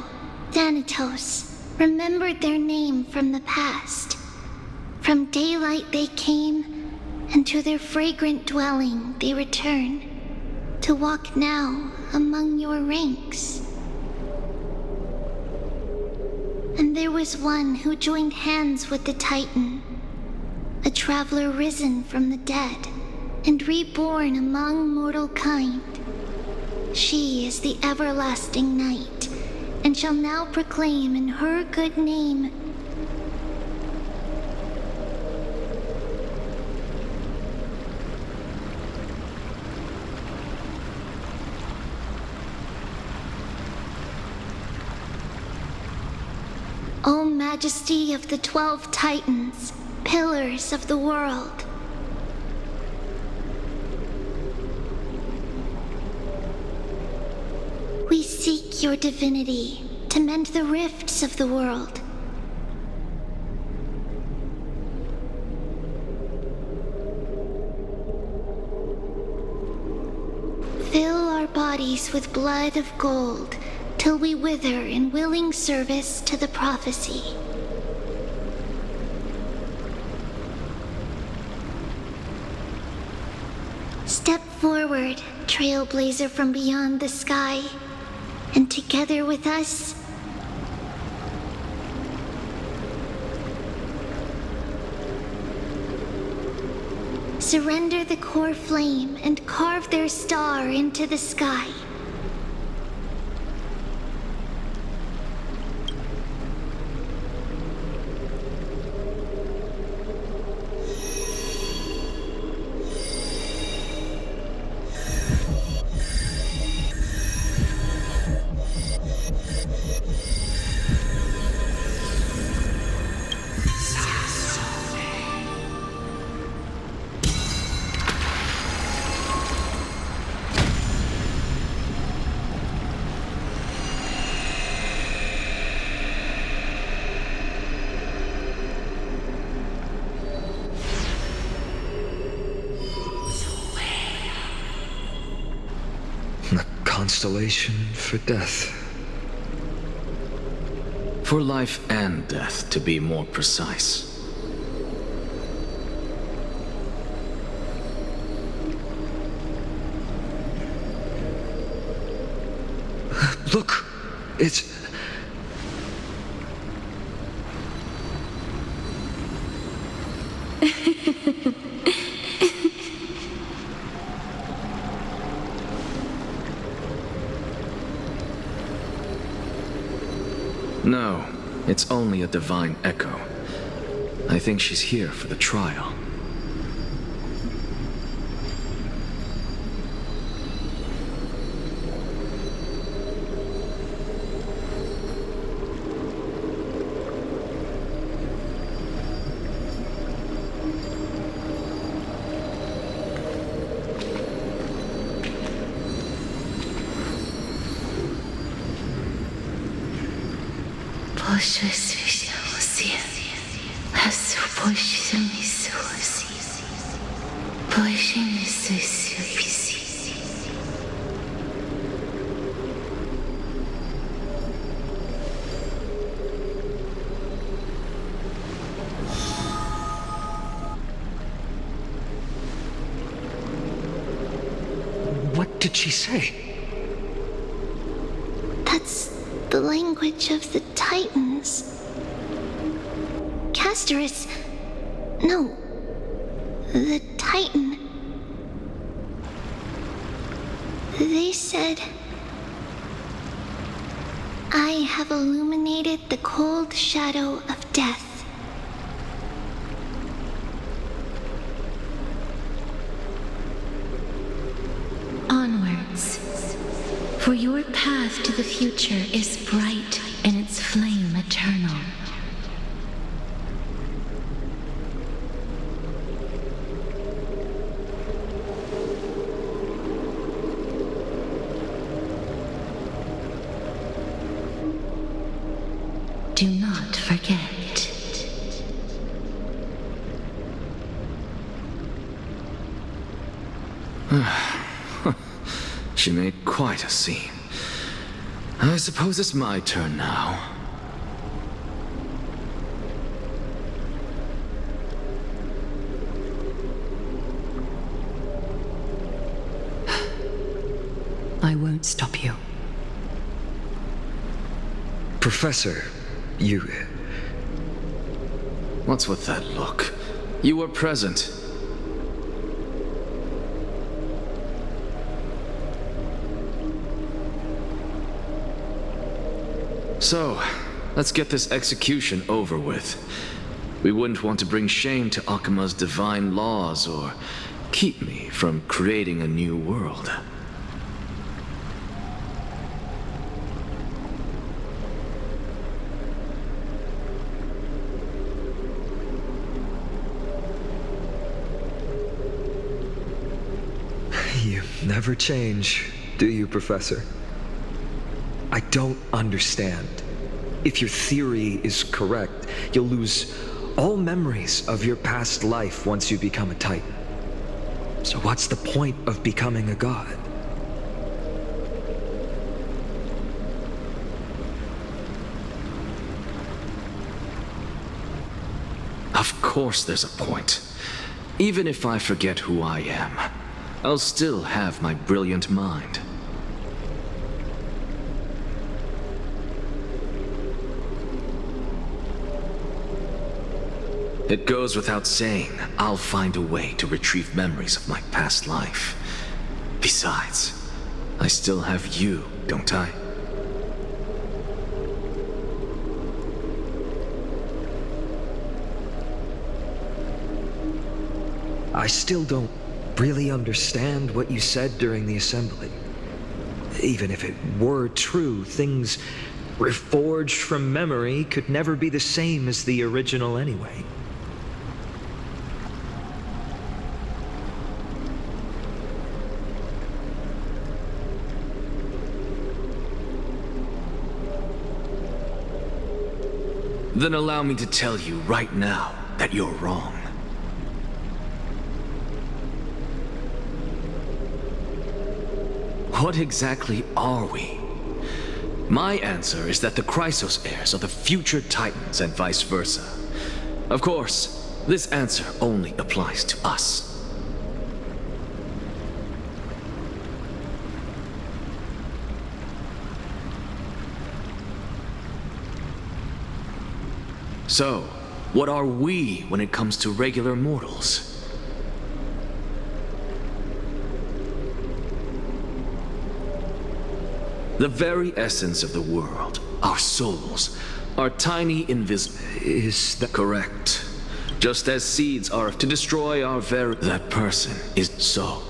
Thanatos, remembered their name from the past. From daylight they came, and to their fragrant dwelling they return, to walk now among your ranks. And there was one who joined hands with the Titan, a traveler risen from the dead and reborn among mortal kind. She is the everlasting night, and shall now proclaim in her good name O Majesty of the 12 Titans, pillars of the world. We seek your divinity to mend the rifts of the world. Fill our bodies with blood of gold, till we wither in willing service to the prophecy. Step forward, trailblazer from beyond the sky, and together with us, surrender the core flame and carve their star into the sky. constellation for death. For life and death, to be more precise. Look, it's... No, it's only a divine echo. I think she's here for the trial. What did she say? That's the language of the Titans. Castorus... No. The Titan. They said... I have illuminated the cold shadow of death. Onwards. For your path to the future is bright and its flame eternal. Do not forget. She made quite a scene. I suppose it's my turn now. I won't stop you. Professor, you... What's with that look? You were present. So, let's get this execution over with. We wouldn't want to bring shame to Akima's divine laws or keep me from creating a new world. You never change, do you, Professor? I don't understand. If your theory is correct, you'll lose all memories of your past life once you become a Titan. So what's the point of becoming a god? Of course there's a point. Even if I forget who I am, I'll still have my brilliant mind. It goes without saying, I'll find a way to retrieve memories of my past life. Besides, I still have you, don't I? I still don't really understand what you said during the assembly. Even if it were true, things reforged from memory could never be the same as the original anyway. Then allow me to tell you right now that you're wrong. what exactly are we? My answer is that the Chrysos heirs are the future Titans and vice versa. Of course, this answer only applies to us. So, what are we when it comes to regular mortals? The very essence of the world, our souls, are tiny invisible. Is that correct? Just as seeds are to destroy our very... That person is so.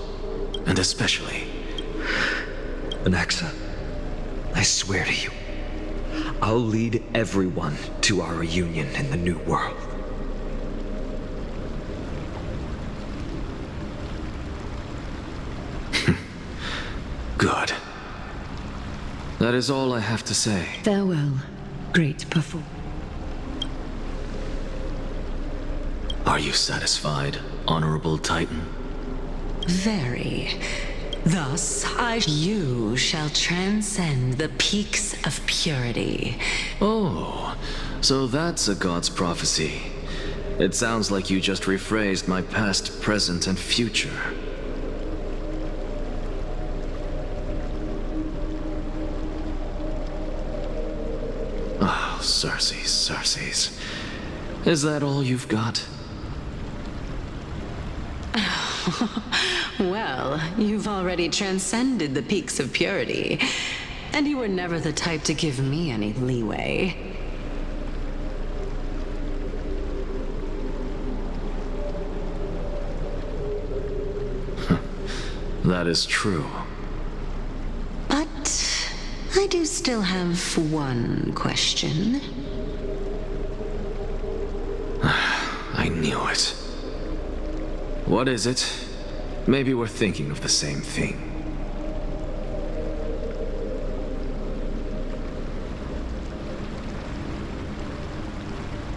And especially... Anaxa, I swear to you, I'll lead everyone to our reunion in the new world. Good. That is all I have to say. Farewell, great performer. Are you satisfied, Honorable Titan? Very. Thus, you shall transcend the peaks of purity. Oh, so that's a god's prophecy. It sounds like you just rephrased my past, present, and future. Oh, Circes. Is that all you've got? Well, you've already transcended the peaks of purity, and you were never the type to give me any leeway. That is true. But I do still have one question. I knew it. What is it? Maybe we're thinking of the same thing.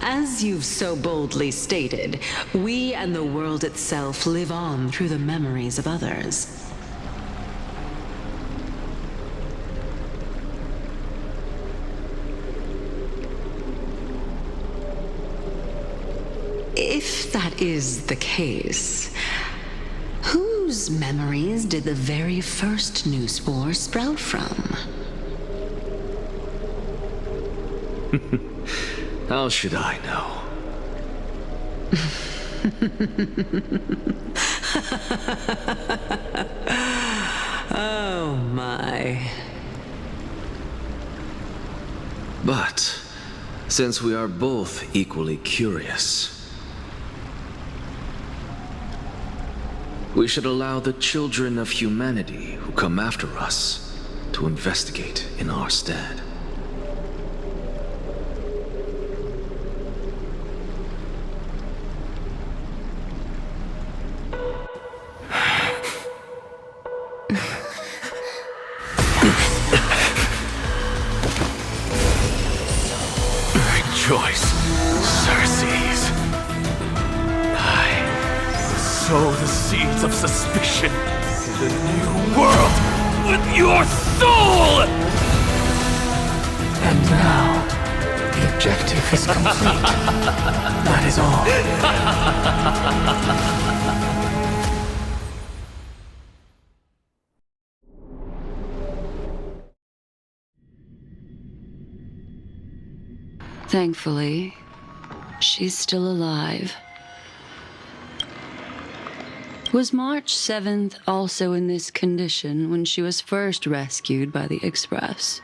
As you've so boldly stated, we and the world itself live on through the memories of others. If that is the case, whose memories did the very first new spore sprout from? How should I know? Oh my. But, since we are both equally curious, we should allow the children of humanity who come after us to investigate in our stead. Rejoice, Circes. Sow the seeds of suspicion in the new world with your soul! And now, the objective is complete. That is all. Thankfully, she's still alive. Was March 7th also in this condition when she was first rescued by the Express?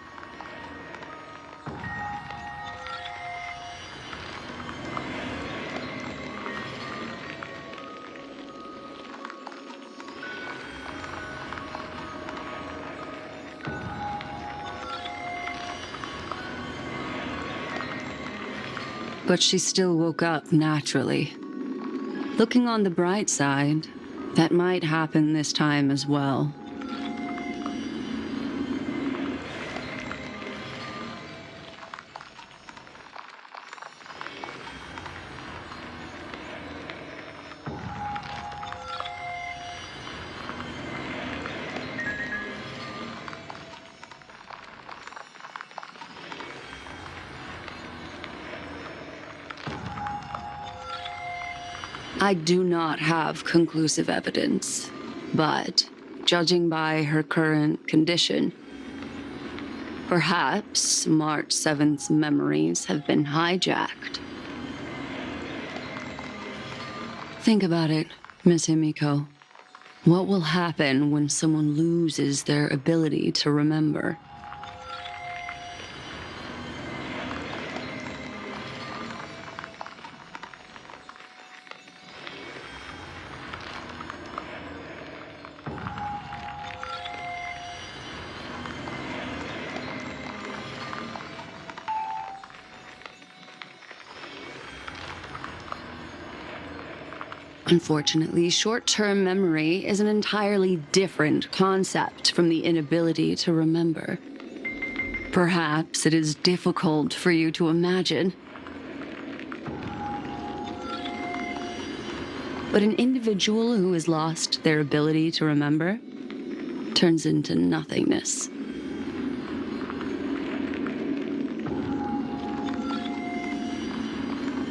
But she still woke up naturally. Looking on the bright side, that might happen this time as well. I do not have conclusive evidence, but judging by her current condition, perhaps March 7th's memories have been hijacked. Think about it, Miss Himiko. What will happen when someone loses their ability to remember? Unfortunately, short-term memory is an entirely different concept from the inability to remember. Perhaps it is difficult for you to imagine. But an individual who has lost their ability to remember turns into nothingness.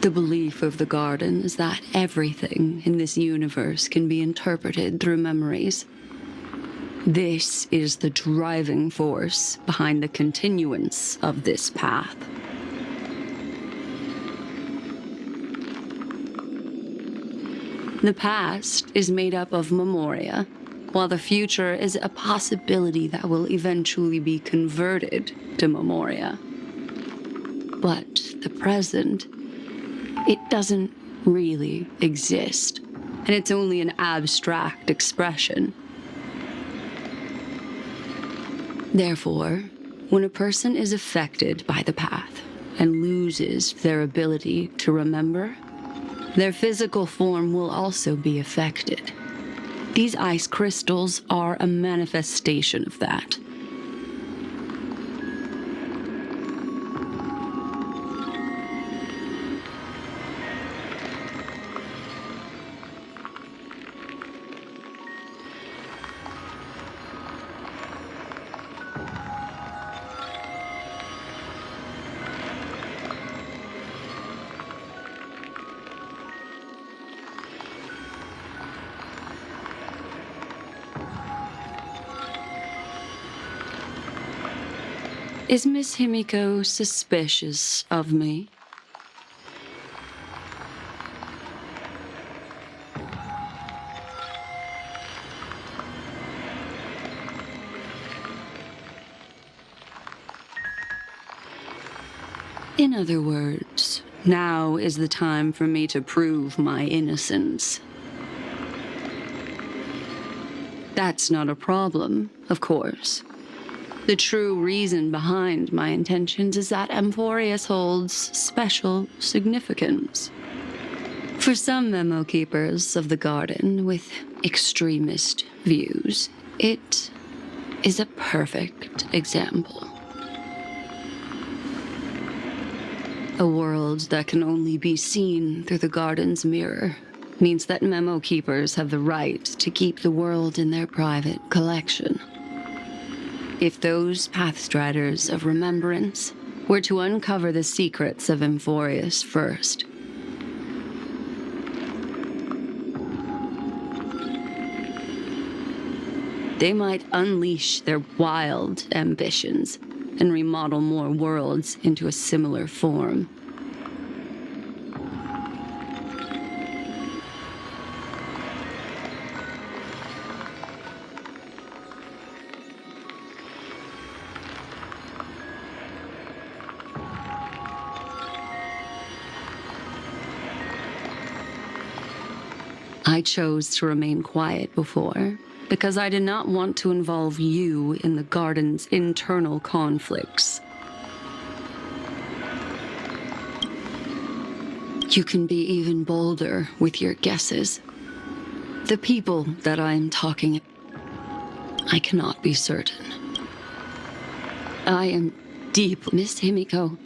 The belief of the Garden is that everything in this universe can be interpreted through memories. This is the driving force behind the continuance of this path. The past is made up of memoria, while the future is a possibility that will eventually be converted to memoria. But the present, it doesn't really exist, and it's only an abstract expression. Therefore, when a person is affected by the path and loses their ability to remember, their physical form will also be affected. These ice crystals are a manifestation of that. Is Miss Himiko suspicious of me? In other words, now is the time for me to prove my innocence. That's not a problem, of course. The true reason behind my intentions is that Amphorius holds special significance. For some memo keepers of the Garden with extremist views, it is a perfect example. A world that can only be seen through the Garden's mirror means that memo keepers have the right to keep the world in their private collection. If those Pathstriders of Remembrance were to uncover the secrets of Amphorius first, they might unleash their wild ambitions and remodel more worlds into a similar form. I chose to remain quiet before, because I did not want to involve you in the Garden's internal conflicts. You can be even bolder with your guesses. The people that I'm talking, I cannot be certain. I am deep, Miss Himiko.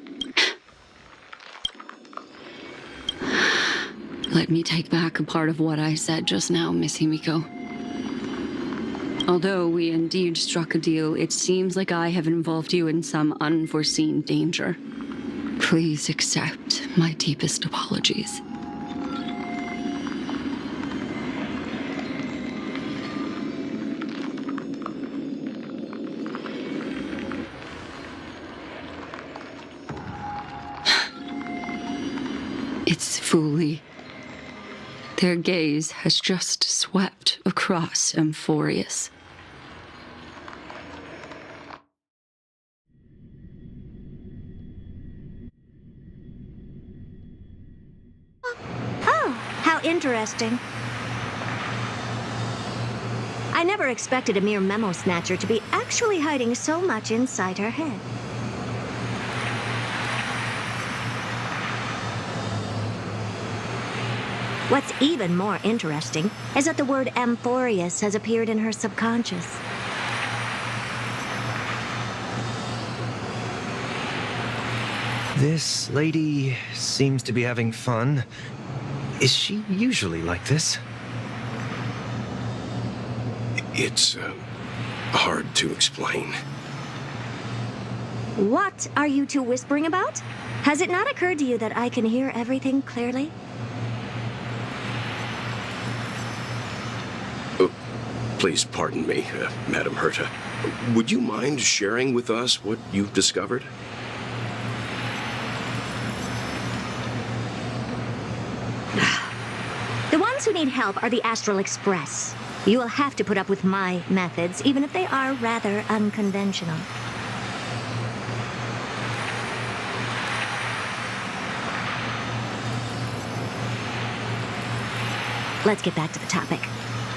Let me take back a part of what I said just now, Miss Himiko. Although we indeed struck a deal, it seems like I have involved you in some unforeseen danger. Please accept my deepest apologies. It's Fuli. Their gaze has just swept across Amphorius. Oh, how interesting. I never expected a mere memo snatcher to be actually hiding so much inside her head. What's even more interesting is that the word Amphorius has appeared in her subconscious. This lady seems to be having fun. Is she usually like this? It's hard to explain. What are you two whispering about? Has it not occurred to you that I can hear everything clearly? Please pardon me, Madam Herta. Would you mind sharing with us what you've discovered? The ones who need help are the Astral Express. You will have to put up with my methods, even if they are rather unconventional. Let's get back to the topic.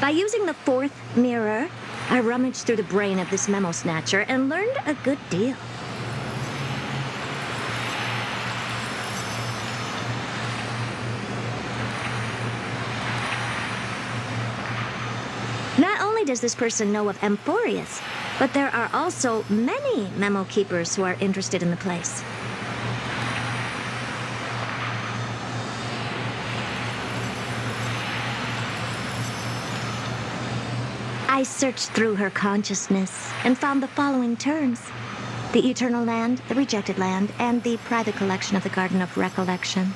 By using the fourth mirror, I rummaged through the brain of this memo snatcher and learned a good deal. Not only does this person know of Amphorius, but there are also many memo keepers who are interested in the place. I searched through her consciousness and found the following terms: the Eternal Land, the Rejected Land, and the private collection of the Garden of Recollection.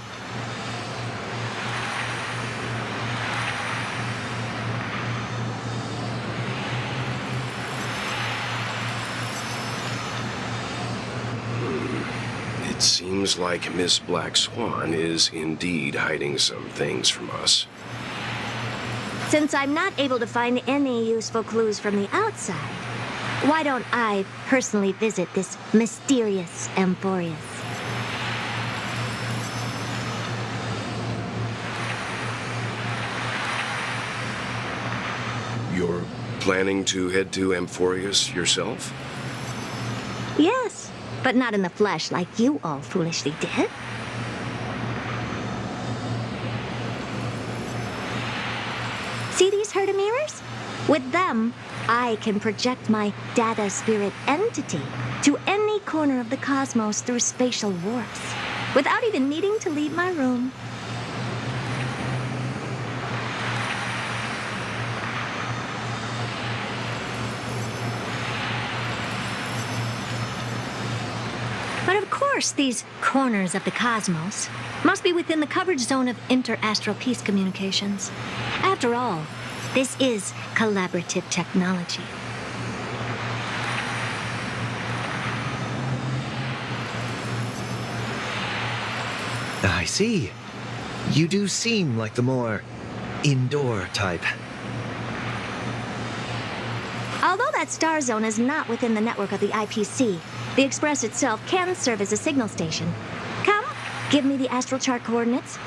It seems like Miss Black Swan is indeed hiding some things from us. Since I'm not able to find any useful clues from the outside, why don't I personally visit this mysterious Amphorius? You're planning to head to Amphorius yourself? Yes, but not in the flesh like you all foolishly did. See these Herta mirrors? With them, I can project my data spirit entity to any corner of the cosmos through spatial warps, without even needing to leave my room. But of course, these corners of the cosmos must be within the coverage zone of inter-astral peace communications. After all, this is collaborative technology. I see. You do seem like the more indoor type. Although that star zone is not within the network of the IPC, the Express itself can serve as a signal station. Come, give me the astral chart coordinates.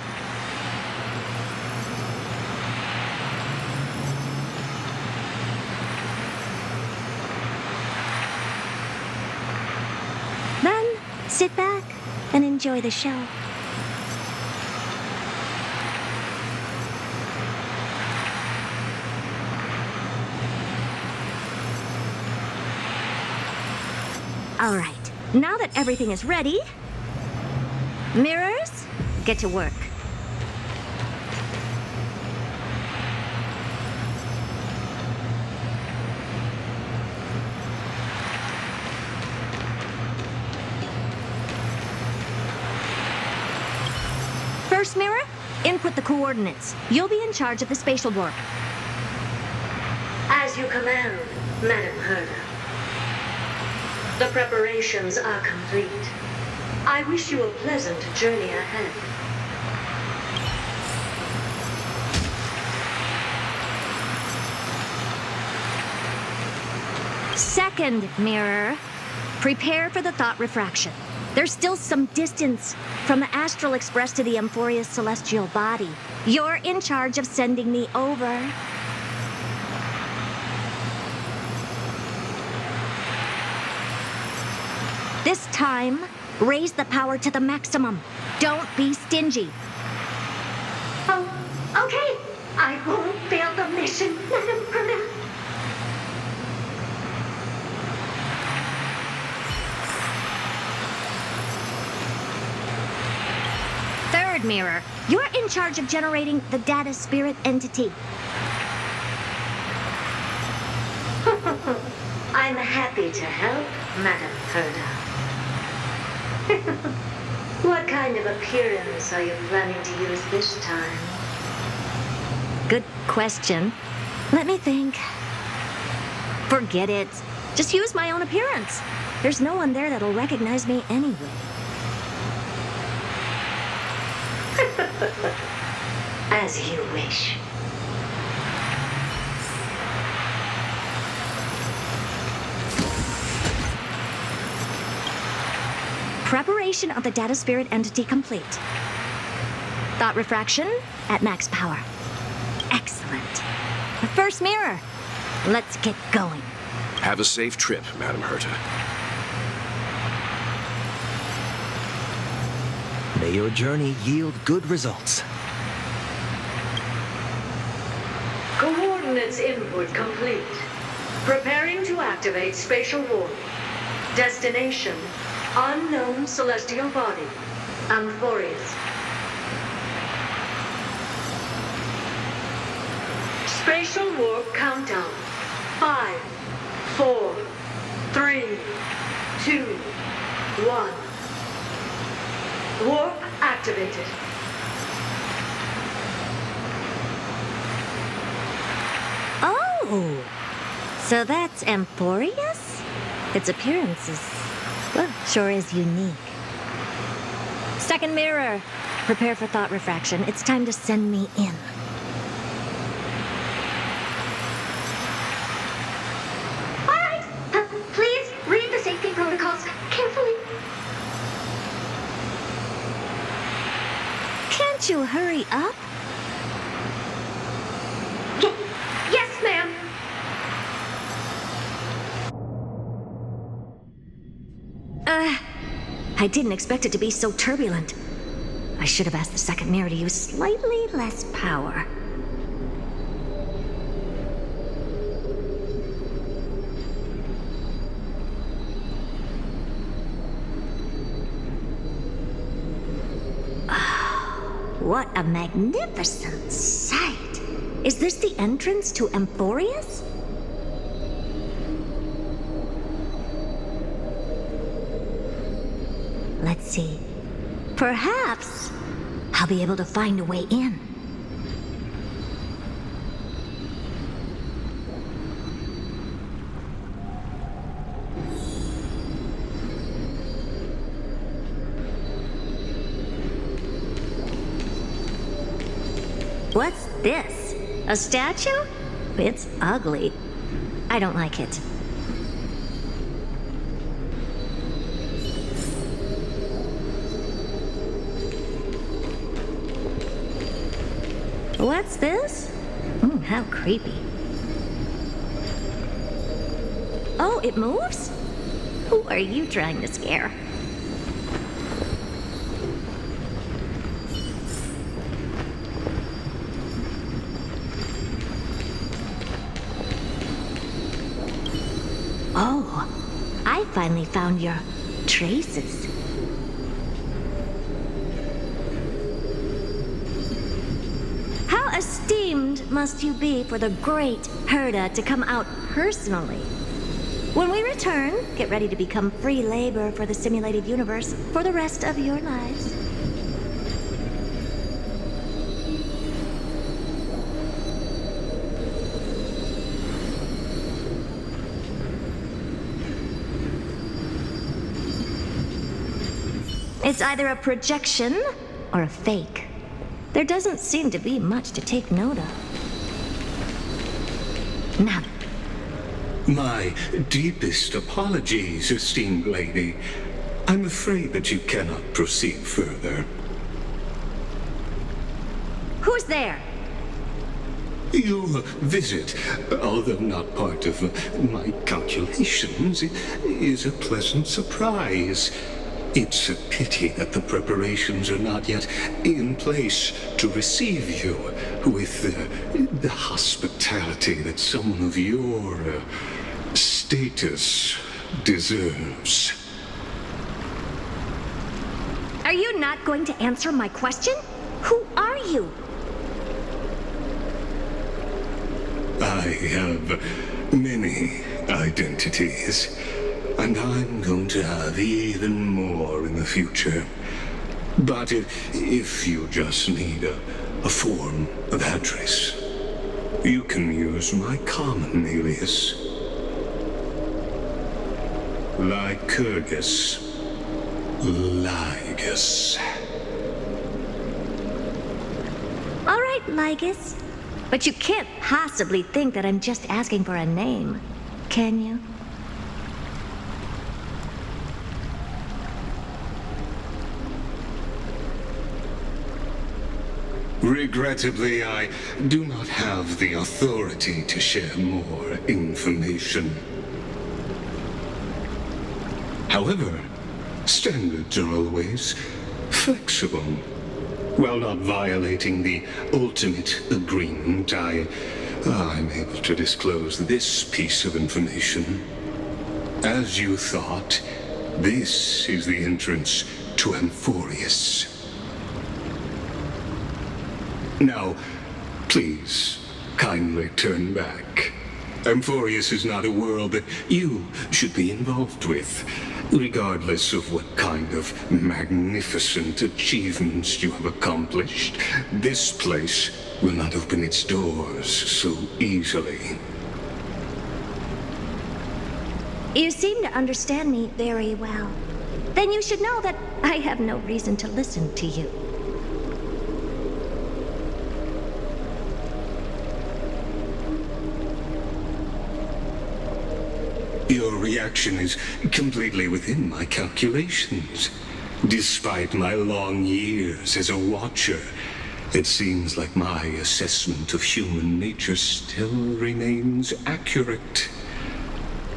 Then, sit back and enjoy the show. All right, now that everything is ready, mirrors, get to work. First mirror, input the coordinates. You'll be in charge of the spatial warp. As you command, Madam Herta. The preparations are complete. I wish you a pleasant journey ahead. Second mirror, prepare for the thought refraction. There's still some distance from the astral express to the Amphoria's celestial body. You're in charge of sending me over. This time, raise the power to the maximum. Don't be stingy. Oh, okay. I won't fail the mission, Madam Herta. Third mirror, you're in charge of generating the data spirit entity. I'm happy to help, Madam Herta. What kind of appearance are you planning to use this time? Good question. Let me think. Forget it. Just use my own appearance. There's no one there that'll recognize me anyway. As you wish. Preparation of the data spirit entity complete. Thought refraction at max power. Excellent. The first mirror. Let's get going. Have a safe trip, Madam Herta. May your journey yield good results. Coordinates input complete. Preparing to activate spatial warp. Destination, unknown celestial body. Amphorius. Spatial warp countdown. 5, 4, 3, 2, 1. Warp activated. Oh! So that's Amphorius? Its appearance is, well, sure is unique. Second mirror. Prepare for thought refraction. It's time to send me in. All right. Please read the safety protocols carefully. Can't you hurry up? Yes, ma'am. I didn't expect it to be so turbulent. I should have asked the second mirror to use slightly less power. What a magnificent sight! Is this the entrance to Amphorius? Let's see. Perhaps I'll be able to find a way in. What's this? A statue? It's ugly. I don't like it. What's this? How creepy. Oh, it moves? Who are you trying to scare? Oh, I finally found your traces. How esteemed must you be for the great Herta to come out personally? When we return, get ready to become free labor for the simulated universe for the rest of your lives. It's either a projection or a fake. There doesn't seem to be much to take note of. Now, My deepest apologies, esteemed lady. I'm afraid that you cannot proceed further. Who's there? Your visit, although not part of my calculations, is a pleasant surprise. It's a pity that the preparations are not yet in place to receive you with the hospitality that someone of your status deserves. Are you not going to answer my question? Who are you? I have many identities, and I'm going to have even more in the future. But if you just need a form of address, you can use my common alias. Lycurgus. Lygus. All right, Lygus. But you can't possibly think that I'm just asking for a name, can you? Regrettably, I do not have the authority to share more information. However, standards are always flexible. While not violating the ultimate agreement, I'm able to disclose this piece of information. As you thought, this is the entrance to Amphorius. Now, please, kindly turn back. Amphorius is not a world that you should be involved with, regardless of what kind of magnificent achievements you have accomplished. This place will not open its doors so easily. You seem to understand me very well. Then you should know that I have no reason to listen to you. Your reaction is completely within my calculations. Despite my long years as a watcher, it seems like my assessment of human nature still remains accurate.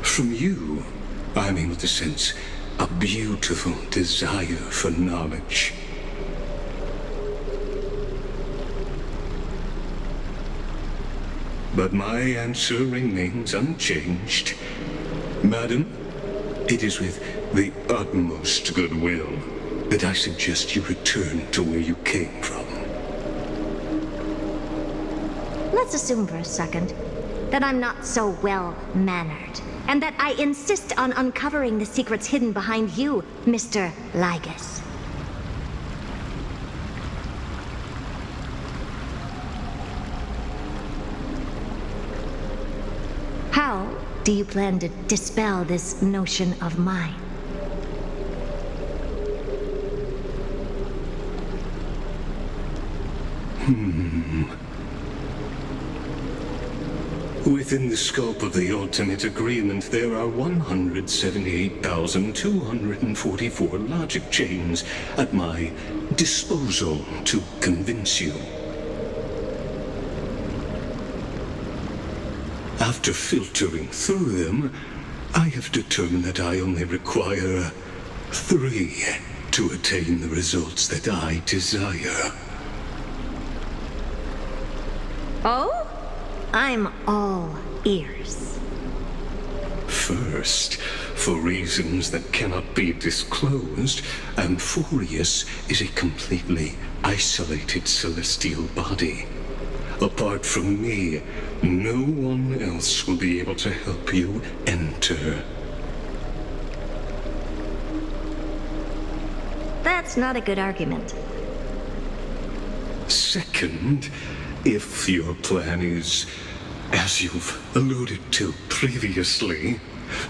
From you, I'm able to sense a beautiful desire for knowledge. But my answer remains unchanged. Madam, it is with the utmost goodwill that I suggest you return to where you came from. Let's assume for a second that I'm not so well-mannered, and that I insist on uncovering the secrets hidden behind you, Mr. Lygus. How do you plan to dispel this notion of mine? Within the scope of the ultimate agreement, there are 178,244 logic chains at my disposal to convince you. After filtering through them, I have determined that I only require 3 to attain the results that I desire. Oh? I'm all ears. First, for reasons that cannot be disclosed, Amphorius is a completely isolated celestial body. Apart from me, no one else will be able to help you enter. That's not a good argument. Second, if your plan is, as you've alluded to previously,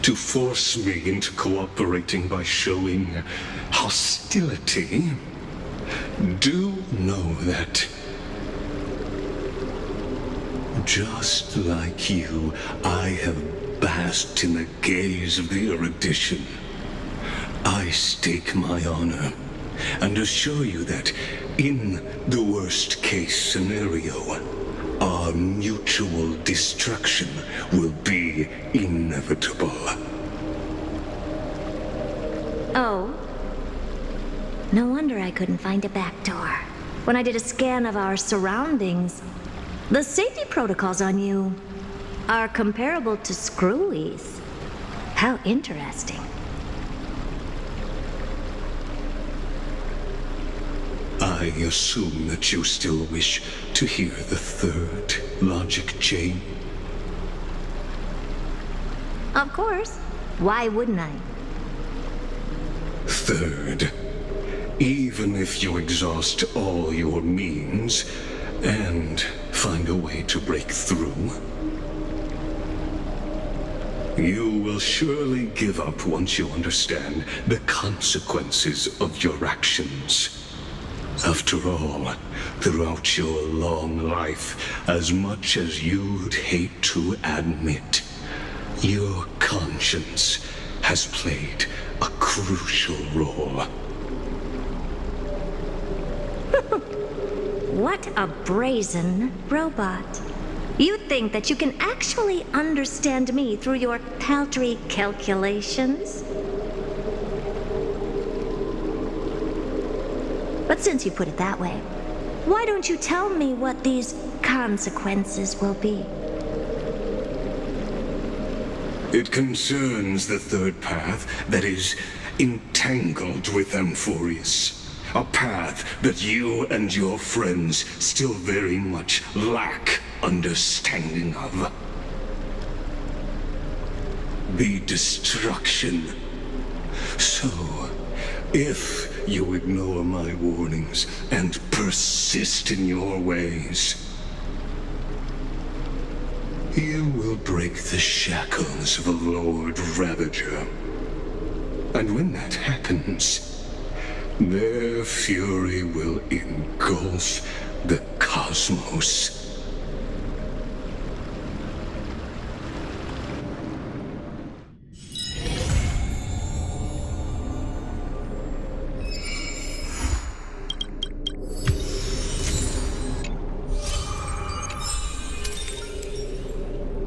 to force me into cooperating by showing hostility, do know that, just like you, I have basked in the gaze of the erudition. I stake my honor and assure you that in the worst case scenario, our mutual destruction will be inevitable. Oh. No wonder I couldn't find a back door. When I did a scan of our surroundings, the safety protocols on you are comparable to Screwy's. How interesting. I assume that you still wish to hear the third logic chain? Of course. Why wouldn't I? Third, even if you exhaust all your means and find a way to break through, you will surely give up once you understand the consequences of your actions. After all, throughout your long life, as much as you'd hate to admit, your conscience has played a crucial role. What a brazen robot. You think that you can actually understand me through your paltry calculations? But since you put it that way, why don't you tell me what these consequences will be? It concerns the third path that is entangled with Amphorius. A path that you and your friends still very much lack understanding of. The destruction. So, if you ignore my warnings and persist in your ways, you will break the shackles of a Lord Ravager. And when that happens, their fury will engulf the cosmos.